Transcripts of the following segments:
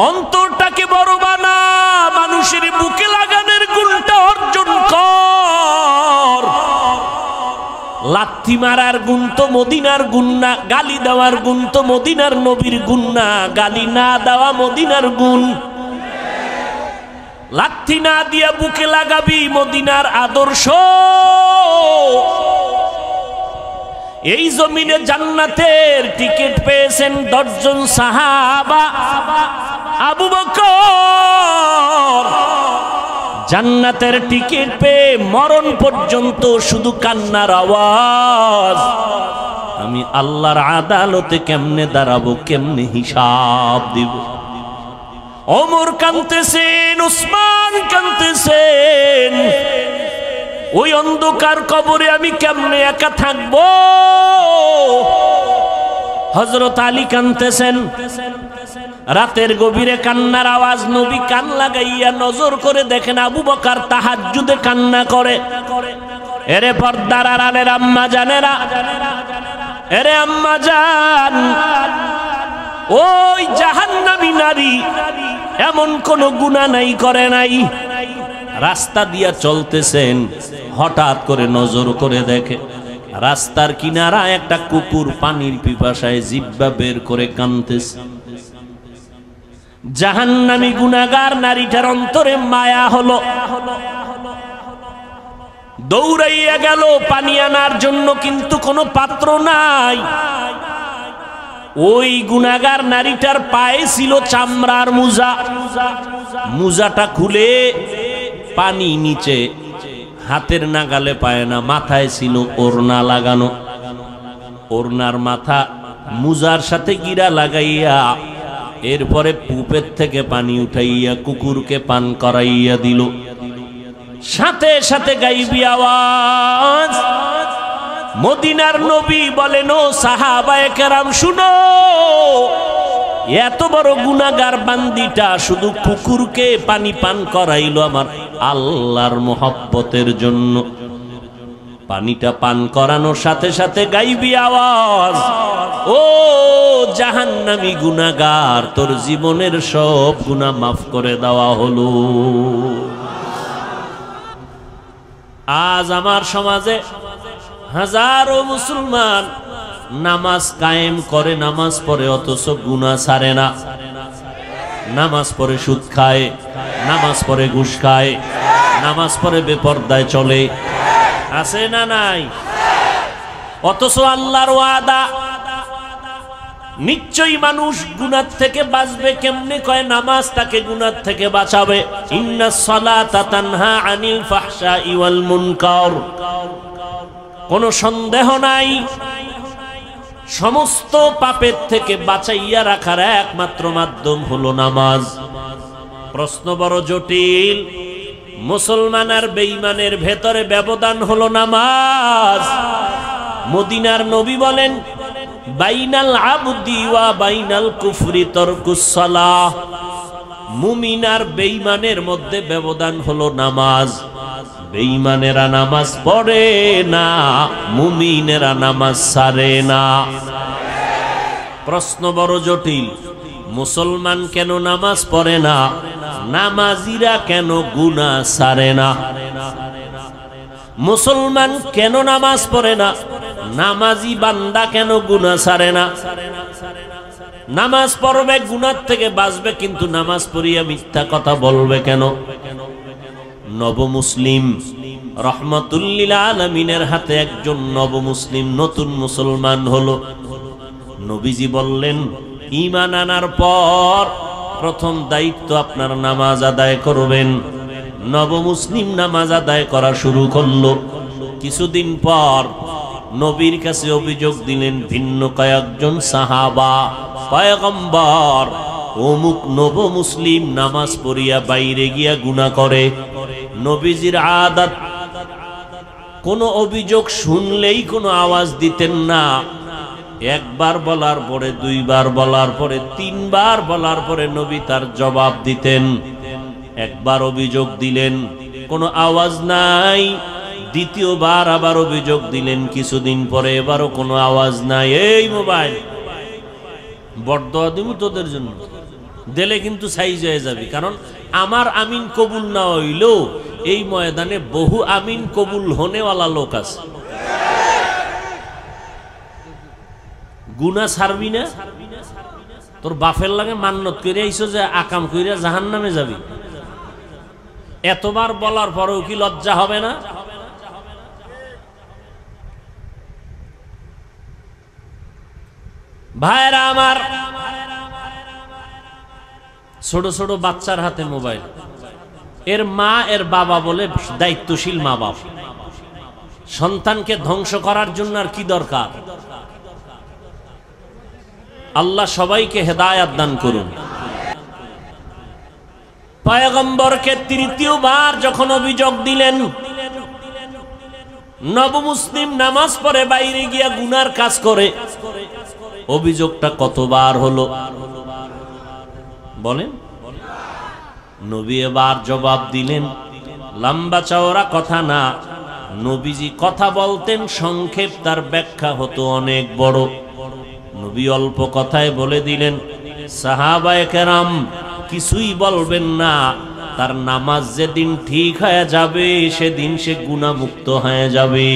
অন্তরটাকে বড় বানা, মানুষের বুকে লাগানোর গুণটা অর্জন কর। লাথি মারার গুণ তো মদিনার গুণ না, গালি দেওয়ার গুণ তো মদিনার নবীর গুণ না, গালি না দেওয়া মদিনার গুণ। লাথি না দিয়া বুকে লাগাবি মদিনার আদর্শ। এই জমিনে জান্নাতের টিকিট পেয়েছেন 10 জন সাহাবা। আবু বকর জান্নাতের টিকিট পেয়ে মরণ পর্যন্ত শুধু কান্নার আওয়াজ। আমি আল্লাহর আদালতে কেমনে দাঁড়াবো, কেমনে হিসাব দিব। ওমর কাঁদতেছেন, উসমান কাঁদতেছেন, ওই অন্ধকার কবরে আমি কেমনে একা থাকবো। হযরত আলী কাঁদতেছেন, রাতের গভীরে কান্নার আওয়াজ। নবী কান লাগাইয়া নজর করে দেখেন আবু বকর তাহাজ্জুদে কান্না করে। এরে পর্দার আড়ালের আম্মা জানেরা, এরে আম্মা জান, ওই জাহান্নামী নারী এমন কোন গুনাহ নাই করে নাই। রাস্তা দিয়া চলতেছেন, হঠাৎ করে নজর করে দেখে রাস্তার কিনারা একটা কুকুর পানির পিপাসায় জিহ্বা বের করে কাঁদতেছে। জাহান্নামী গুনাহগার নারীটার অন্তরে মায়া হলো, দৌড়াইয়া গেল পানি আনার জন্য, কিন্তু কোনো পাত্র নাই। ওই গুনাহগার নারীটার পায়ে ছিল চামড়ার মুজা। মুজাটা খুলে পানি নিচে, হাতের নাগালে পায় না, মাথায় ছিল ওড়না লাগানো। ওড়নার মাথা মুজার সাথে গিরা লাগাইয়া এরপরে পুপের থেকে পানি উঠাইয়া কুকুরকে পান করাইয়া দিল। সাথে সাথে গাইবি আওয়াজ, মদিনার নবী বলেন, ও সাহাবায়ে কেরাম শুনো, এত বড় গুনাহগার বান্দিটা শুধু কুকুরকে পানি পান করাইলো আমার আল্লাহর মোহব্বতের জন্য। পানিটা পান করানোর সাথে সাথে গাইবি আওয়াজ, ও জাহান্নামী গুনাহগার, তোর জীবনের সব গুনাহ মাফ করে দেওয়া হলো। আজ আমার সমাজে হাজারো মুসলমান নামাজ কায়েম করে, নামাজ পড়ে, অথচ গুনাহ ছাড়ে না। নামাজ পড়ে সুদ খায়, নামাজ পড়ে ঘুষ খায়, নামাজ পড়ে বেপরদায় চলে, আছে না নাই? অথচ আল্লাহর ওয়াদা, নিশ্চয়ই মানুষ গুনাহ থেকে বাঁচবে। কেমনে? কয় নামাজ তাকে গুনাহ থেকে বাঁচাবে। ইন্নাস সালাতা তানহা আনিল ফাহশাই ওয়াল মুনকার। কোনো সন্দেহ নাই, সমস্ত পাপের থেকে বাঁচাইয়া রাখার একমাত্র মাধ্যম হলো নামাজ। প্রশ্ন বড় জটিল। মুসলমান আর বেঈমানের ভেতরে ব্যবধান হলো নামাজ। মদিনার নবী বলেন, বাইনাল আবদি ওয়া বাইনাল কুফরি তারকুস সালাহ। মুমিন আর বেঈমানের মধ্যে ব্যবধান হলো নামাজ। বেঈমানেরা নামাজ পড়ে না, মুমিনেরা নামাজ ছাড়ে না। প্রশ্ন বড় জটিল। মুসলমান কেন নামাজ পড়ে না? নামাজিরা কেন গুনাহ ছাড়ে না? মুসলমান কেন নামাজ পড়ে না? নামাজি বান্দা কেন গুনাহ ছাড়ে না? নামাজ পড়বে, গুনাহ থেকে বাঁচবে, কিন্তু নামাজ পড়িয়া মিথ্যা কথা বলবে কেন? নব মুসলিম রহমাতুল্লিল আলামিনের হাতে একজন নব মুসলিম নতুন মুসলমান হলো। নবীজি বললেন, ঈমান আনার পর প্রথম দায়িত্ব আপনার নামাজ আদায় করবেন। নব মুসলিম নামাজ আদায় করা শুরু করলো। কিছুদিন পর নবীর কাছে অভিযোগ দিলেন ভিন্ন কয়েকজন সাহাবা, পয়গম্বর, অমুক নব মুসলিম নামাজ পড়িয়া বাইরে গিয়া গুনাহ করে। নবীজির আদত, কোন অভিযোগ শুনলেই কোনো আওয়াজ দিতেন না। একবার বলার পরে, দুইবার বলার পরে, তিনবার বলার পরে নবী তার জবাব দিতেন। একবার অভিযোগ দিলেন, কোনো আওয়াজ নাই। দ্বিতীয়বার আবার অভিযোগ দিলেন, কিছুদিন পরে এবারও কোনো আওয়াজ নাই। এই মোবাইল বড় দোয়া দিব তোদের জন্য, দিলে কিন্তু সাইজ হয়ে যাবে। কারণ আমার আমিন কবুল না হইলেও এই ময়দানে বহু আমিন কবুল হনেওয়ালা লোক আছে। গুনাহ ছাড়বি না, তোর বাপের লাগে মান্নত করে আইছো যে আকাম কইরা জাহান্নামে যাবি, এতবার বলার পরেও কি লজ্জা হবে না? ভাইরা আমার, ছোট ছোট বাচ্চার হাতে মোবাইল, এর মা এর বাবা বলে দায়িত্বশীল মা বাপ, সন্তানকে ধ্বংস করার জন্য আর কি দরকার? আল্লাহ সবাইকে হেদায়াত দান করুন। পয়গম্বরকে তৃতীয়বার যখন অভিযোগ দিলেন, নবমুসলিম নামাজ পড়ে বাইরে গিয়া গুনার কাজ করে, অভিযোগটা কতবার হলো বলেন? নবী এবার জবাব দিলেন, লম্বা চওড়া কথা না, নবীজি কথা বলতেন সংক্ষেপ, তার ব্যাখ্যা হতো অনেক বড়। নবী অল্প কথায় বলে দিলেন, সাহাবায়ে কেরাম কিছুই বলবেন না, তার নামাজ যেদিন ঠিক হয়ে যাবে সেদিন সে গুনাহমুক্ত হয়ে যাবে।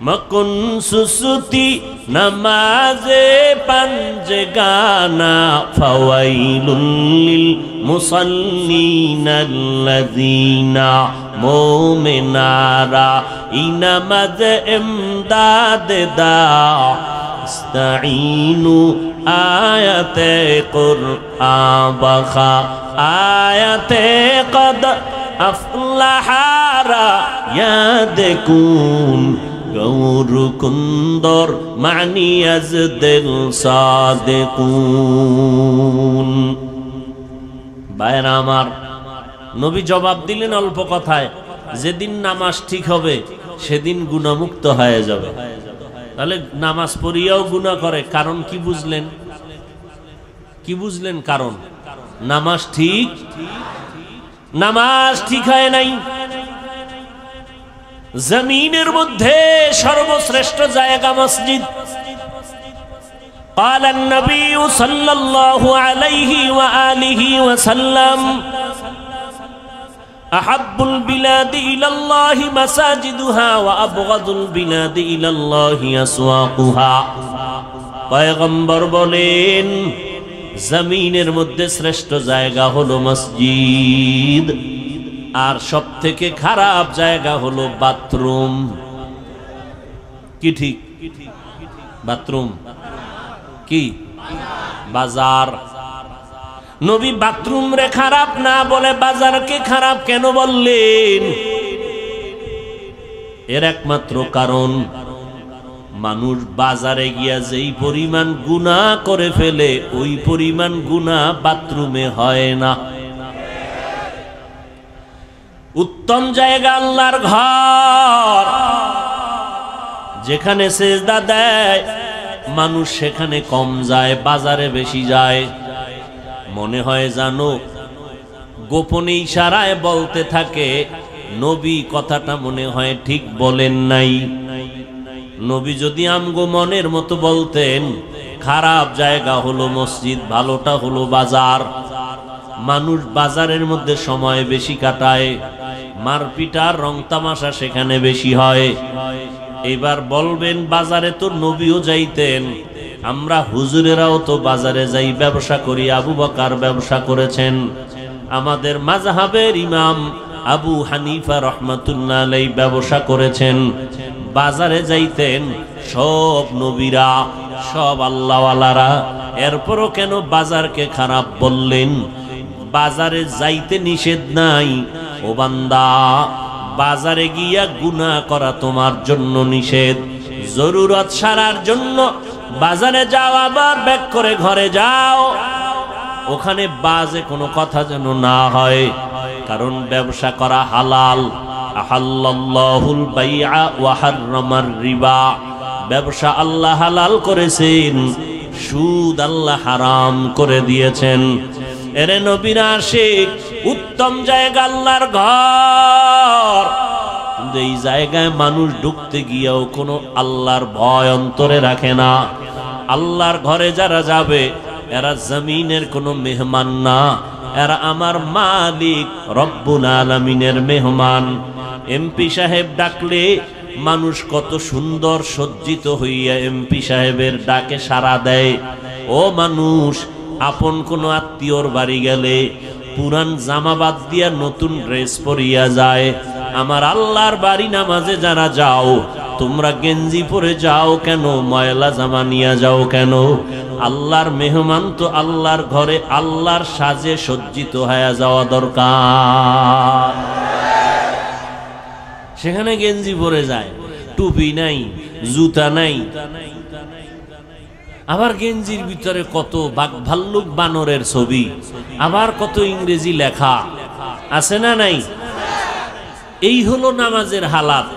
মকুন সুসুতি নামাজে পাঞ্জে গানা, ফাওয়াইলুল লিল মুসাল্লিনাল্লাযীনা মুমিনারা ইনামাজ ইমদাদ দা ইস্তাঈনু আয়াতে কুরআন বাখা আয়াতে কদ আফলাহারা ইয়াদকুন গৌর কুন্দর মানি আজ দিল সাদিকুন। ভাইরা আমার, নবী জবাব দিলেন অল্প কথায়, যেদিন নামাজ ঠিক হবে সেদিন গুনাহমুক্ত হয়ে যাবে। তাহলে নামাজ পড়িয়াও গুনাহ করে, কারণ কি বুঝলেন? কি বুঝলেন কারণ? নামাজ ঠিক হয় নাই। জমিনের মধ্যে সর্বশ্রেষ্ঠ জায়গা মসজিদ। قال النبي صلى الله عليه وآله وسلم أحب البلاد إلى الله مساجدها وأبغض البلاد إلى الله أسواقها। পয়গম্বর বলেন, জমিনের মধ্যে শ্রেষ্ঠ জায়গা হলো মসজিদ, আর সব থেকে খারাপ জায়গা হলো বাথরুম। কি ঠিক? বাথরুম কি? বাজার। নবী বাথরুম রে খারাপ না বলে বাজারকে খারাপ কেন বললেন? এর একমাত্র কারণ, মানুষ বাজারে গিয়া যেই পরিমাণ গুনাহ করে ফেলে ওই পরিমাণ গুনাহ বাথরুমে হয় না। উত্তম জায়গা আল্লাহর ঘর, যেখানে সেজদা দেয় মানুষ সেখানে কম যায়, বাজারে বেশি যায়। মনে হয় জানো গোপনে ইশারায় বলতে থাকে, নবী কথাটা মনে হয় ঠিক বলেন নাই। নবী যদি আমগো মনের মতো বলতেন, খারাপ জায়গা হলো মসজিদ, ভালোটা হলো বাজার। মানুষ বাজারের মধ্যে সময় বেশি কাটায়, মারপিটার রং তামাশা সেখানে বেশি হয়। এবার বলবেন বাজারে তো নবীও যাইতেন, আমরা হুজুরেরাও তো বাজারে যাই, ব্যবসা করি। আবু বকর ব্যবসা করেছেন, আমাদের মাযহাবের ইমাম আবু হানিফা রাহমাতুল্লাহ আলাইহি ব্যবসা করেছেন, বাজারে যাইতেন সব নবীরা, সব আল্লাহওয়ালারা। এরপরও কেন বাজারকে খারাপ বললেন? বাজারে যাইতে নিষেধ নাই ও বান্দা, বাজারে গিয়া গুনাহ করা তোমার জন্য নিষেধ। জরুরত সারার জন্য বাজারে যাও, আবার ব্যাক করে ঘরে যাও, ওখানে বাজে কোনো কথা যেন না হয়, কারণ ব্যবসা করা হালাল। আহাল্লাল্লাহুল বাইআ ওয়া হাররামার রিবা, ব্যবসা আল্লাহ হালাল করেছেন, সুদ আল্লাহ হারাম করে দিয়েছেন। এরে নবীর আশিক, উত্তম জায়গা আল্লাহর ঘর, কিন্তু এই জায়গায় মানুষ ঢুকতে গিয়েও কোনো আল্লাহর ভয় অন্তরে রাখে না। আল্লাহর ঘরে যারা যাবে এরা জমিনের কোনো মেহমান না, এরা আমার মালিক রব্বুল আলামিনের মেহমান। এমপি সাহেব ডাকলে মানুষ কত সুন্দর সজ্জিত হইয়া এমপি সাহেবের ডাকে সাড়া দেয়। ও মানুষ, আপন কোনো আত্মীয়র বাড়ি গেলে পুরান জামা বাদ দিয়া নতুন ড্রেস পরিয়া যায়। আমার আল্লাহর বাড়ি নামাজে যারা যাও, তোমরা গেঞ্জি পরে যাও কেন? ময়লা জামা নিয়ে যাও কেন? আল্লাহর মেহমান তো আল্লাহর ঘরে আল্লাহর সাজে সজ্জিত হয়ে যাওয়া দরকার। সেখানে গেঞ্জি পরে যায়, টুপি নাই, জুতা নাই, আবার গেঞ্জির ভিতরে কত বাঘ ভাল্লুক বানরের ছবি, আবার কত ইংরেজি লেখা আছে না নাই? এই হলো নামাজের হালাত।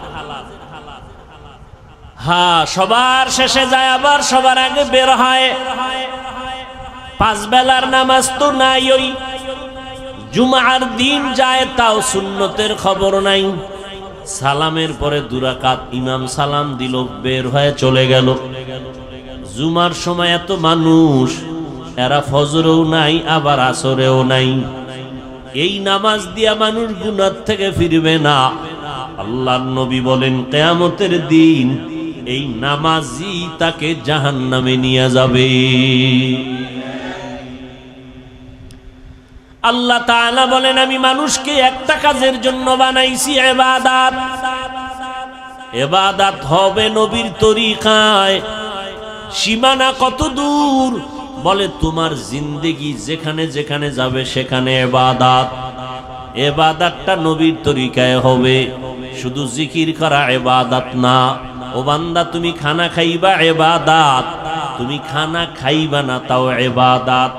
হ্যাঁ, সবার শেষে যায় আবার সবার আগে বের হয়। 5 বেলার নামাজ তো নাই, ওই জুমার দিন যায় তাও সুন্নতের খবর নাই। সালামের পরে 2 রাকাত ইমাম সালাম দিল, বের হয়ে চলে গেল। জুমার সময় এত মানুষ, এরা ফজরেও নাই আবার আসরেও নাই। এই নামাজ দিয়া মানুষ গুনাহ থেকে ফিরবে না। আল্লাহর নবী বলেন কিয়ামতের দিন এই নামাজি তাকে জাহান্নামে নিয়ে যাবে। আল্লাহ তাআলা বলেন আমি মানুষকে একটা কাজের জন্য বানাইছি, ইবাদত। ইবাদত হবে নবীর তরিকায়। সীমানা কত দূর? বলে তোমার জিন্দেগি যেখানে যেখানে যাবে সেখানে ইবাদত। ইবাদতটা নবীর তরিকায় হবে। শুধু জিকির করা ইবাদত না। ও বান্দা, তুমি খানা খাইবা ইবাদত, তুমি খানা খাইবা না তাও ইবাদত।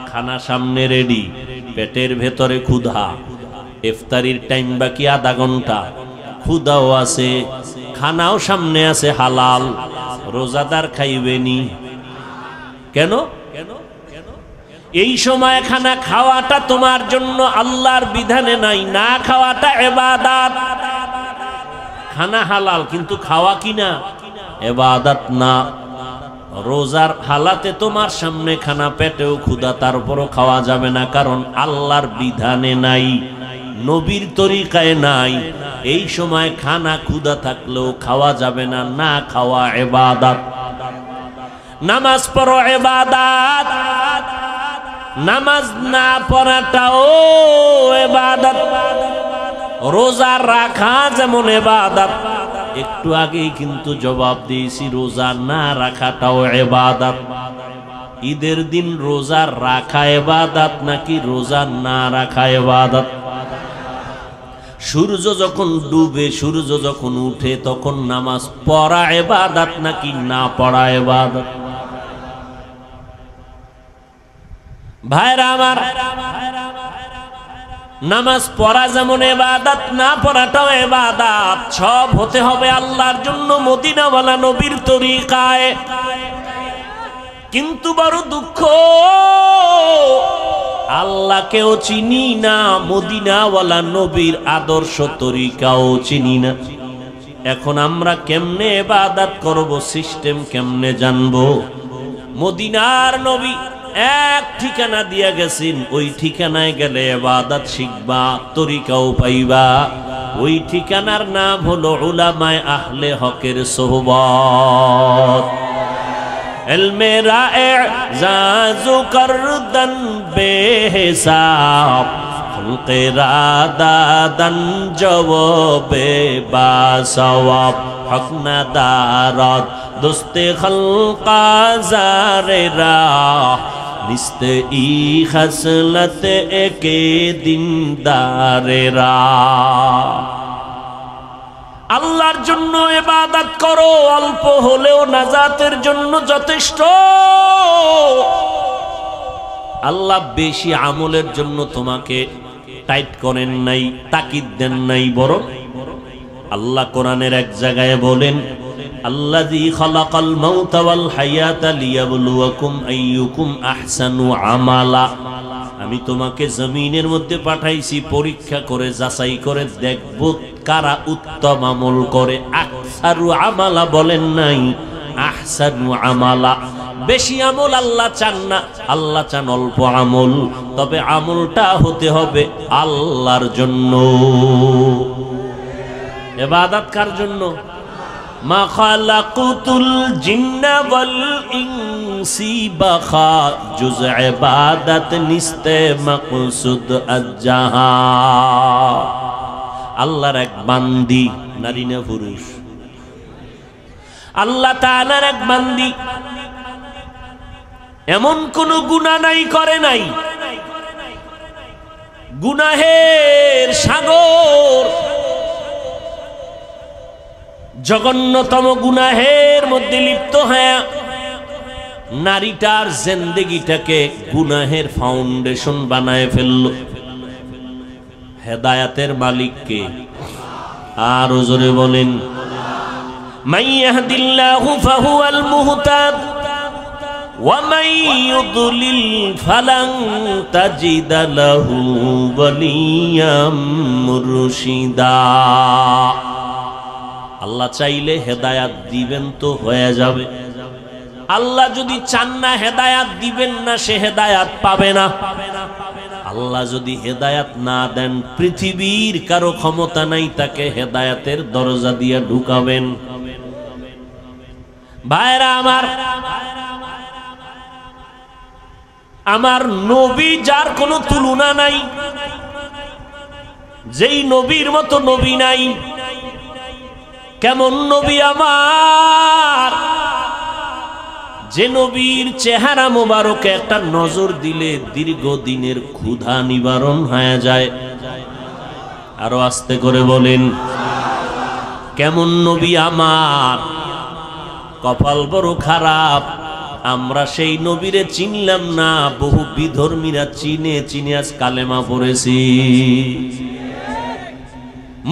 খানা সামনে রেডি, পেটের ভেতরে ক্ষুধা, ইফতারির টাইম বাকি আধা ঘন্টা, ক্ষুধাও আছে, খানাও সামনে আছে হালাল। রোজাদার খাইবেনি কেন? এই সময় খানা খাওয়াটা তোমার জন্য আল্লাহর বিধানে নাই, না খাওয়াটা ইবাদত। খানা হালাল কিন্তু খাওয়া কিনা ইবাদত না। রোজার হালাতে তোমার সামনে খানা, পেটেও ক্ষুধা, তারপরও খাওয়া যাবে না, কারণ আল্লাহর বিধানে নাই, নবীর তরিকায় নাই। এই সময় খানা ক্ষুধা থাকলেও খাওয়া যাবে না, না খাওয়া ইবাদত। নামাজ পড়ো ইবাদত, নামাজ না পড়াটাও ইবাদত। রোজা রাখা যেমন ইবাদত, একটু আগেই কিন্তু জবাব দিয়েছি রোজা না রাখাটাও ইবাদত। ঈদের দিন রোজা রাখা ইবাদত নাকি রোজা না রাখা ইবাদত? সূর্য যখন ডুবে, সূর্য যখন উঠে, তখন নামাজ পড়া ইবাদত নাকি না পড়া ইবাদত? ভাইরা আমার, নামাজ পড়া যেমন ইবাদত, না পড়াটাও ইবাদত। সব হতে হবে আল্লাহর জন্য, মদিনাওয়ালা নবীর তরিকায়। কিন্তু বড় দুঃখ, আল্লাহকেও চিনি না, মদিনাওয়ালা নবীর আদর্শ তরিকাও চিনি না। এখন আমরা কেমনে ইবাদত করব, সিস্টেম কেমনে জানবো? মদিনার নবী এক ঠিকানা দিয়া গেছেন, ওই ঠিকানায় গেলে ইবাদত শিখবা, তরিকাও পাইবা। ওই ঠিকানার নাম হলো উলামায়ে আহলে হকের সোহবত। ইলমে রা'জাজু করদান বেহিসাব, খলকে রাদাদান জওয়াবে বাসওয়াব, হক না দারাত দোস্তে খলকা জারে রাহ, নিস্তে ই খসলত একে দিনদারে রাহ। আল্লাহর জন্য ইবাদত করো, অল্প হলেও নাজাতের জন্য যথেষ্ট। আল্লাহ বেশি আমলের জন্য তোমাকে টাইট করেন নাই, তাকিদ দেন নাই, বরং আল্লাহ কোরআনের এক জায়গায় বলেন আল্লাযী খালাকাল মাউতা ওয়াল হায়াতা লিয়াবলুয়াকুম আইয়ুকুম আহসানু আমালা। আমি তোমাকে জমিনের মধ্যে পাঠাইছি পরীক্ষা করে, যাচাই করে দেখব কারা উত্তম আমল করে। আকসারু আমালা বলেন নাই, আহসানু আমালা। বেশি আমল আল্লাহ চান না, আল্লাহ চান অল্প আমল, তবে আমলটা হতে হবে আল্লাহর জন্য। ইবাদত কার জন্য? মা খালাকুতুল জিন্না ওয়াল ইনসি বাখা জুজ ইবাদত নিস্তে মাকসুদ আজ্জাহা। আল্লাহর এক বান্দি, নারী না পুরুষ? আল্লাহ তাআলার এক বান্দি, এমন কোন গুনাহ নাই করে নাই, গুনাহের সাগর, জঘন্যতম গুনাহের মধ্যে লিপ্ত হয়ে নারীটার জিন্দেগিটাকে গুনাহের ফাউন্ডেশন বানায় ফেলল। হেদায়েতের মালিক কে? আর জোরে বলেন, মান ইয়াহদিল্লাহু ফাহুয়াল মুহতাদ ওয়া মান ইউদ্লিল ফালান তাজিদা লাহু ওয়ালিয়াম মুরশিদা। আল্লাহ চাইলে হেদায়াত দিবেন তো হয়ে যাবে, আল্লাহ যদি চান না হেদায়াত দিবেন না, সে হেদায়াত পাবে না। আল্লাহ যদি হেদায়াত না দেন, পৃথিবীর কারো ক্ষমতা নাই তাকে হেদায়াতের দরজা দিয়ে ঢুকাবেন। ভাইরা আমার, আমার নবী যার কোনো তুলনা নাই, যেই নবীর মতো নবী নাই। কেমন নবী আমার, যে নবীর চেহারা মোবারকে একটা নজর দিলে দীর্ঘদিনের ক্ষুধা নিবারণ হয়ে যায়। আরো আস্তে করে বলেন, কেমন নবী আমার। কপাল বড় খারাপ, আমরা সেই নবীরে চিনলাম না, বহু বিধর্মীরা চিনে চিনে আজ কালেমা পড়েছি।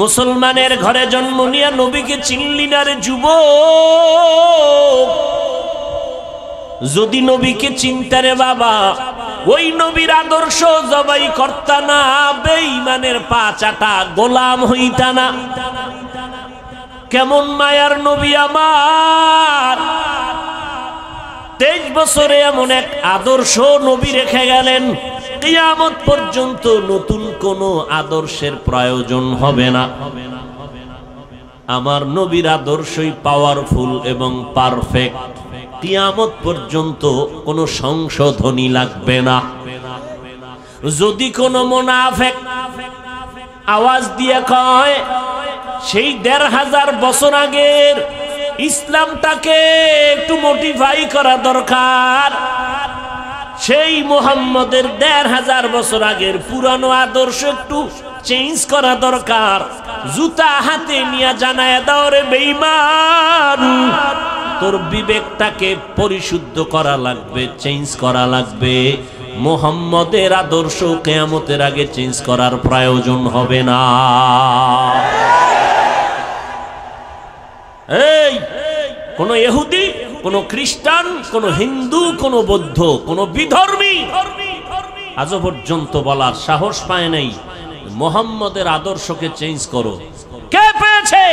মুসলমানের ঘরে জন্ম নিয়ে নবীকে চিনলি না রে যুবক। যদি নবীকে চিনতে রে বাবা, ওই নবীর আদর্শ জবাই করতা না, বেঈমানের পা চাটা গোলাম হইতা না। কেমন মায়ার নবী আমার, 23 বছরে এমন এক আদর্শ নবী রেখে গেলেন, কিয়ামত পর্যন্ত নতুন কোন আদর্শের প্রয়োজন হবে না। আমার নবীর আদর্শই পাওয়ারফুল এবং পারফেক্ট, কিয়ামত পর্যন্ত কোনো সংশোধনী লাগবে না। যদি কোনো মুনাফিক আওয়াজ দিয়ে কয় সেই 1500 বছর আগের ইসলামটাকে একটু মডিফাই করা দরকার, সেই মুহাম্মদের 1500 বছর আগের পুরানো আদর্শ একটু চেঞ্জ করা দরকার, জুতা হাতে নিয়ে জানায় দাও রে বেঈমান, তোর বিবেকটাকে পরিশুদ্ধ করা লাগবে, চেঞ্জ করা লাগবে। মুহাম্মদের আদর্শ কিয়ামতের আগে চেঞ্জ করার প্রয়োজন হবে না। এই কোন ইহুদি, কোন খ্রিস্টান, কোন হিন্দু, কোন বৌদ্ধ, কোন বিধর্মী আজ পর্যন্ত বলার সাহস পায় নাই মুহাম্মদের আদর্শকে চেঞ্জ করো। কে পেয়েছে?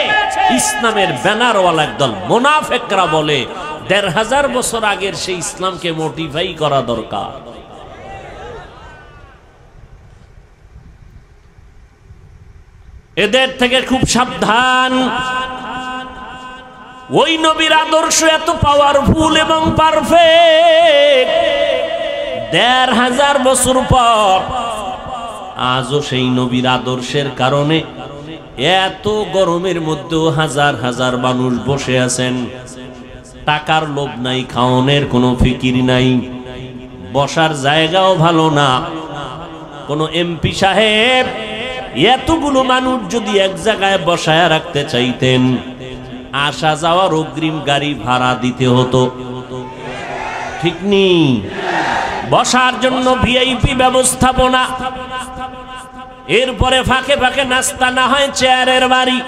ইসলামের ব্যানারওয়ালা একদল মুনাফিকরা বলে 1500 বছর আগের সেই ইসলামকে মডিফাই করা দরকার। এদের থেকে খুব সাবধান। ওই নবীর আদর্শ এত পাওয়ারফুল এবং পারফেক্ট, 1500 বছর পর আজও সেই নবীর আদর্শের কারণে এত গরমের মধ্যেও হাজার হাজার মানুষ বসে আছেন। টাকার লোভ নাই, খাওয়ানোর কোনো ফিকির নাই, বসার জায়গাও ভালো না। কোন এমপি সাহেব এতগুলো মানুষ যদি এক জায়গায় বসায় রাখতে চাইতেন, আসা যাওয়ার অগ্রিম গাড়ি ভাড়া দিতে হতো, ঠিক নেই? বসার জন্য ভিআইপি ব্যবস্থাপনা, এরপরে ফাঁকে ফাঁকে নাস্তা, না হয় চেয়ারের বাড়ি,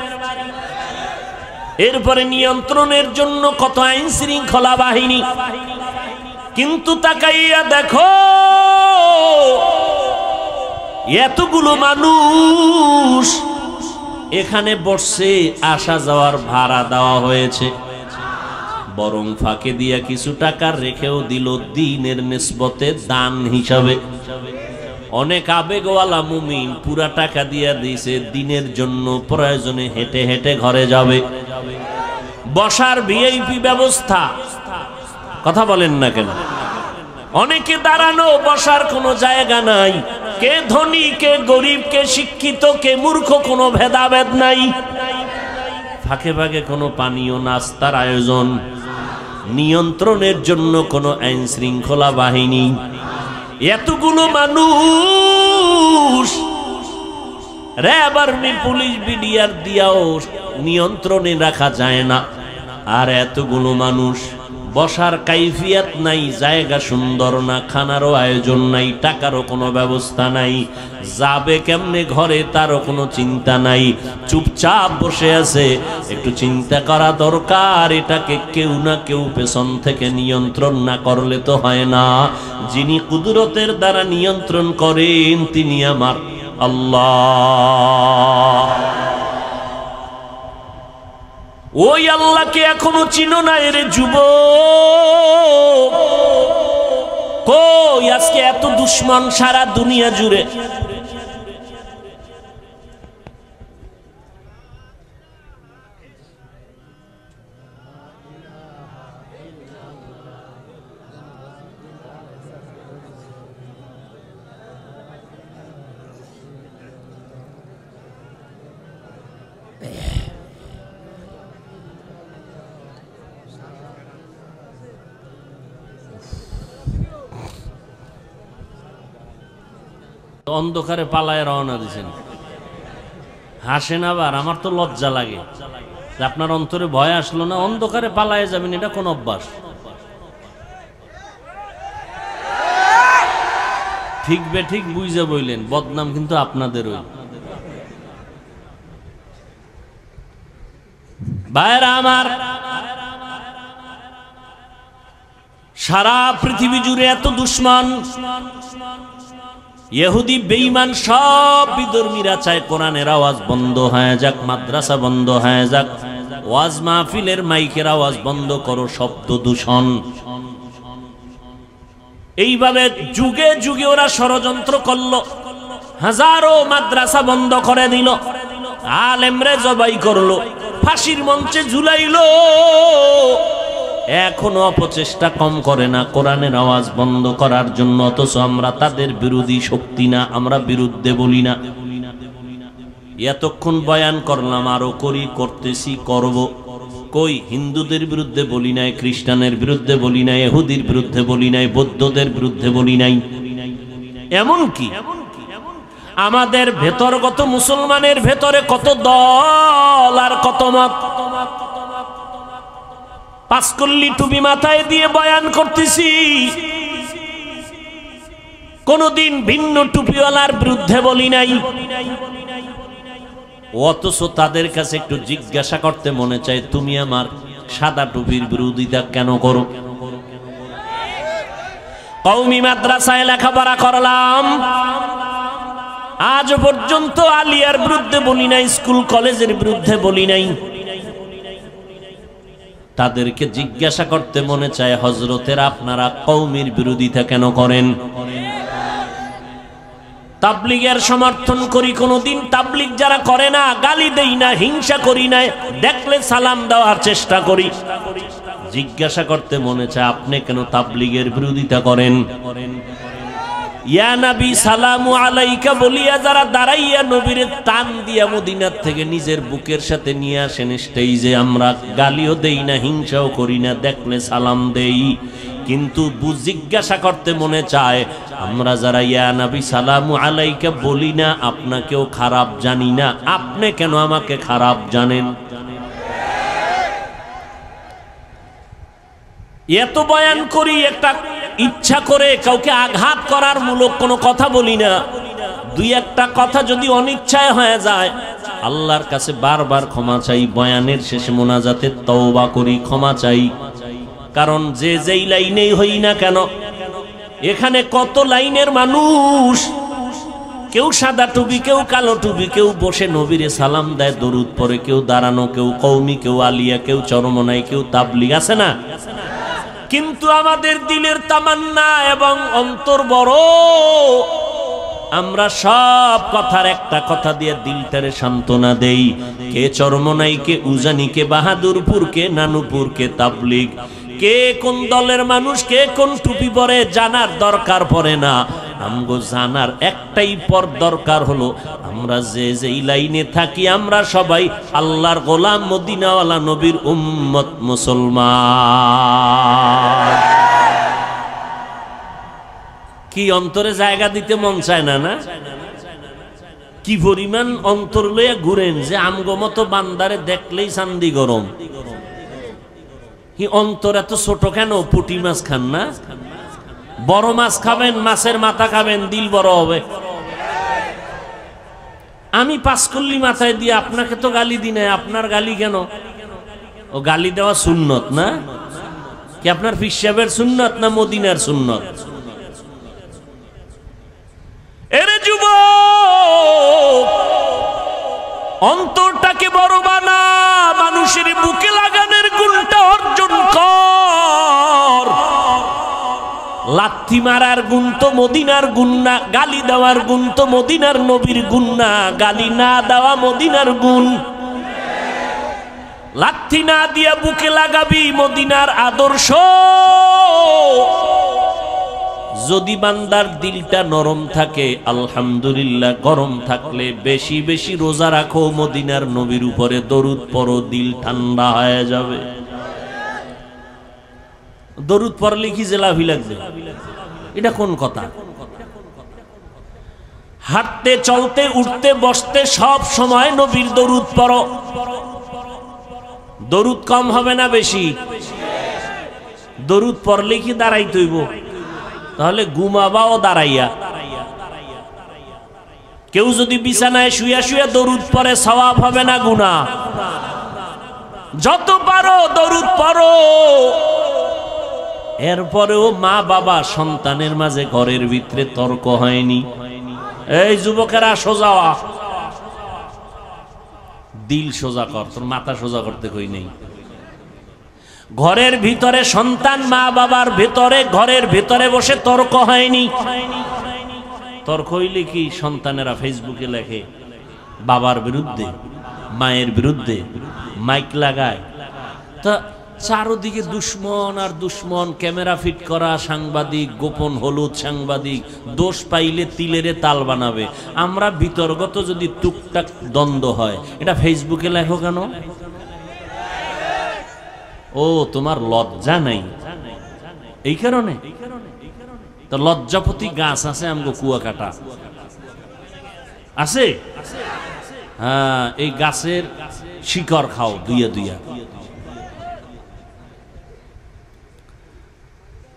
এরপরে নিয়ন্ত্রণের জন্য কত আইন শৃঙ্খলা বাহিনী। কিন্তু তাকাইয়া দেখো এতগুলো মানুষ এখানে বসছে, আসা যাওয়ার ভাড়া দেওয়া হয়েছে। বরং ফাঁকে দিয়া কিছু টাকা রেখেও দিল দ্বীনের নিসবতে দান হিসাবে। অনেক আবেগওয়ালা মুমিন পুরা টাকা দিয়া দিয়েছে দ্বীনের জন্য, প্রয়োজনে হেঁটে হেঁটে ঘরে যাবে। বসার ভিআইপি ব্যবস্থা, কথা বলেন না কেন? অনেকে দাঁড়ানো, বসার কোনো জায়গা নাই। কে ধনী, কে গরিব, কে শিক্ষিত, কে মূর্খ, কোনো ভেদাভেদ নাই। ফাঁকে ফাঁকে কোনো পানীয় নাস্তার আয়োজন, নিয়ন্ত্রণের জন্য কোনো আইন শৃঙ্খলা বাহিনী। এতগুলো মানুষ র্যাব, আর্মি, পুলিশ, বিডিআর দিয়াও নিয়ন্ত্রণে রাখা যায় না। আর এতগুলো মানুষ, বসার কাইফিয়াত নাই, জায়গা সুন্দর না, খানারও আয়োজন নাই, টাকারও কোনো ব্যবস্থা নাই, যাবে কেমনে ঘরে তারও কোনো চিন্তা নাই, চুপচাপ বসে আছে। একটু চিন্তা করা দরকার, এটাকে কেউ না কেউ পেছন থেকে নিয়ন্ত্রণ না করলে তো হয় না। যিনি কুদরতের দ্বারা নিয়ন্ত্রণ করেন তিনি আমার আল্লাহ। ওই আল্লাহকে এখনো চিনো না রে যুবক? কই আজকে এত দুশ্মন সারা দুনিয়া জুড়ে? অন্ধকারে পালায় রওনা দিয়েছেন, হাসেন আবার। আমার তো লজ্জা লাগে যে আপনার অন্তরে ভয় আসলো না, অন্ধকারে পালায় যাবেন, এটা কোন অভ্যাস? ঠিক বে ঠিক বুঝে বইলেন, বদনাম কিন্তু আপনাদেরই। ভাইরা আমার, সারা পৃথিবী জুড়ে এত দুশ্মন, ইহুদি বেঈমান সব বিধর্মীরা চায় কোরআনের আওয়াজ বন্ধ হয়ে যাক, মাদ্রাসা বন্ধ হয়ে যাক, ওয়াজ মাহফিলের মাইকের আওয়াজ বন্ধ করো, শব্দ দূষণ। এইভাবে যুগে যুগে ওরা ষড়যন্ত্র করলো, হাজারো মাদ্রাসা বন্ধ করে দিল, আলেমরে জবাই করলো, ফাঁসির মঞ্চে ঝুলাইলো। এখনো অপচেষ্টা কম করে না কোরআনের আওয়াজ বন্ধ করার জন্য। অথচ আমরা তাদের বিরোধী শক্তি না, আমরা বিরুদ্ধে বলি না। এতক্ষণ বয়ান করলাম, আরো করি, করতেছি, করব। কই হিন্দুদের বিরুদ্ধে বলি নাই, খ্রিস্টানের বিরুদ্ধে বলি নাই, ইহুদির বিরুদ্ধে বলি নাই, বৌদ্ধদের বিরুদ্ধে বলি নাই। এমন কি আমাদের ভেতরগত মুসলমানের ভেতরে কত দল আর কত মত। পাঁচকল্লি টুপি মাথায় দিয়ে বয়ান করতেছি, কোনদিন ভিন্ন টুপিওয়ালার বিরুদ্ধে বলি নাই। অথচ তাদের কাছে একটু জিজ্ঞাসা করতে মনে চায়, তুমি আমার সাদা টুপির বিরোধিতা কেন করো? কওমি মাদ্রাসায় লেখাপড়া করলাম, আজ পর্যন্ত আলিয়ার বিরুদ্ধে বলি নাই, স্কুল কলেজের বিরুদ্ধে বলি নাই। তাদেরকে জিজ্ঞাসা করতে মনে চায়, হযরতের আপনারা কওমির বিরোধিতা কেন করেন? তাবলীগের সমর্থন করি, কোনদিন তাবলীগ যারা করে না গালি দেই না, হিংসা করি না, দেখলে সালাম দেওয়ার চেষ্টা করি। জিজ্ঞাসা করতে মনে চায়, আপনি কেন তাবলীগের বিরোধিতা করেন? ইয়া নবী সালামু আলাইকা বলিয়া যারা দাঁড়াইয়া নবীরে টান দিয়া মদিনার থেকে নিজের বুকের সাথে নিয়ে আসেন স্টেজে, আমরা গালিও দেই না, হিংসাও করি না, দেখলে সালাম দেই। কিন্তু জিজ্ঞাসা করতে মনে চায়, আমরা যারা ইয়া নবী সালামু আলাইকা বলি না, আপনাকেও খারাপ জানি না, আপনি কেন আমাকে খারাপ জানেন? এত বয়ান করি, একটা ইচ্ছা করে কাউকে আঘাত করার মূলক কোনো কথা বলি না। দুই একটা কথা যদি অনিচ্ছায় হয়ে যায়, আল্লাহর কাছে বারবার ক্ষমা চাই। বয়ানের শেষে মোনাজাতে তওবা করি, ক্ষমা চাই। কারণ যে যেই লাইনেই হই না কেন, এখানে কত লাইনের মানুষ, কেউ সাদা টুপি, কেউ কালো টুপি, কেউ বসে নবীরে সালাম দেয়, দরুদ পড়ে, কেউ দাঁড়ানো, কেউ কওমি, কেউ আলিয়া, কেউ চরমনাই, কেউ তাবলিগ, আছে না? কিন্তু আমাদের দিলের তামান্না এবং অন্তর বড়, আমরা সব কথার একটা কথা দিয়ে দিলটারে সান্ত্বনা দেই। কে চরমনাই, কে উজানি, কে বাহাদুরপুর, কে নানুপুর, কে তাবলিগ, কে কোন দলের মানুষ, কে কোন টুপি পরে জানার দরকার পড়ে না। আমগো জানার একটাই পর দরকার হলো, আমরা যে যেই লাইনে থাকি আমরা সবাই আল্লাহর গোলাম, মদিনাওয়ালা নবীর উম্মত, মুসলমান। কি অন্তরে জায়গা দিতে মন চায় না? না, কি পরিমাণ অন্তর লইয়া ঘুরেন যে আমগো মতো বান্দারে দেখলেই চান্দি গরম। কি অন্তর এত ছোট কেন? পুঁটি মাছ খান না? বড় মাছ খাবেন, মাছের মাথা খাবেন, দিল বড় হবে। আমি পাঁচকল্লি মাথায় দিয়ে আপনাকে তো গালি দিই না, আপনার গালি কেন? ও গালি দেওয়া সুন্নত না? কি আপনার পীর সাহেবের সুন্নত না মদিনার সুন্নত? এরে যুবক, অন্তরটাকে বড় বানা, মানুষের বুকে লাগানোর গুণটা অর্জন কর। লাথি মারার গুণ তো মদিনার গুণ না, গালি দেওয়ার গুণ তো মদিনার নবীর গুণ না, গালি না দেওয়া মদিনার গুণ। লাথি না দিয়া বুকে লাগাবি মদিনার আদর্শ। যদি বান্দার দিলটা নরম থাকে, আলহামদুলিল্লাহ, গরম থাকলে বেশি বেশি রোজা রাখো, মদিনার নবীর উপরে দরুদ পড়ো, দিল ঠান্ডা হয়ে যাবে। দরুদ পড়লে কি জেলাভি লাগবে? এটা কোন কথা? হাঁটতে, চলতে, উঠতে, বসতে সব সময় নবীর দরুদ পড়ো। দরুদ কম হবে না বেশি? দরুদ পড়লে কি দাঁড়াইতে হইব? তাহলে ঘুমাবাও দাঁড়াইয়া। কেউ যদি বিছানায় শুয়া শুয়া দরুদ পড়ে সওয়াব হবে না গুনাহ? যত পারো দরুদ পড়ো। এরপরেও মা বাবা সন্তানের মাঝে ঘরের ভিতরে তর্ক হয়নি। এই যুবকেরা সোজা হ, দিল সোজা কর, তোর মাথা সোজা করতে কই নেই। ঘরের ভিতরে সন্তান মা বাবার ভিতরে, ঘরের ভিতরে বসে তর্ক হয়নি। তর্ক হইলে কি সন্তানেরা ফেসবুকে লেখে বাবার বিরুদ্ধে, মায়ের বিরুদ্ধে, মাইক লাগায়। তা চারদিকে দুশ্মন আর দুশ্মন, ক্যামেরা ফিট করা সাংবাদিক, গোপন হলুদ সাংবাদিক, দোষ পাইলে তিলেরে তাল বানাবে। আমরা বিতর্গত যদি টুকটাক দ্বন্দ্ব হয়, এটা ফেসবুকে লেখো কেন? ও তোমার লজ্জা নাই, এই কারণে। তো লজ্জাপতি গাছ আছে আমগো কুয়াকাটা আছে, হ্যাঁ, এই গাছের শিকড় খাও দুইয়া দুইয়া।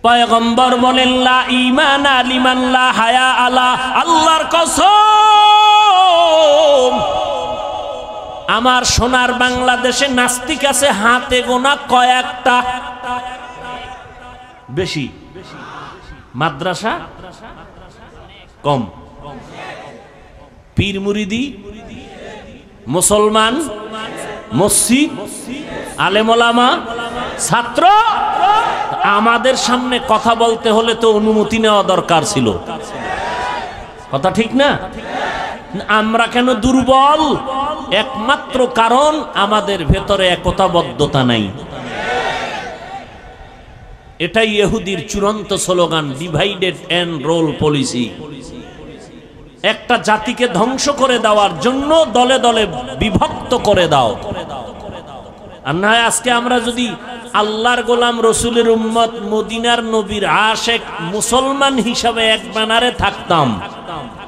পয়গম্বর বলেন লা ঈমানা লিমান লা হায়া আলা, আল্লাহর কসম আমার সোনার বাংলাদেশে নাস্তিক আছে হাতে গোনা কয়েকটা, বেশি মাদ্রাসা কম, পীর মুরিদি, মুসলমান, মসজিদ, আলেম ওলামা, ছাত্র। আমাদের সামনে কথা বলতে হলে তো অনুমতি নেওয়া দরকার ছিল, কথা ঠিক না? আমরা কেন দুর্বল? একমাত্র কারণ আমাদের ভেতরে একতাবদ্ধতা নাই। এটাই ইহুদির চূড়ান্ত slogan, divided and rule policy. একটা জাতিকে ধ্বংস করে দেওয়ার জন্য দলে দলে বিভক্ত করে দাও। আর না আজকে আমরা যদি আল্লাহর গোলাম, রসুলের উম্মত, মদিনার নবীর আশেক মুসলমান হিসাবে এক ব্যানারে থাকতাম,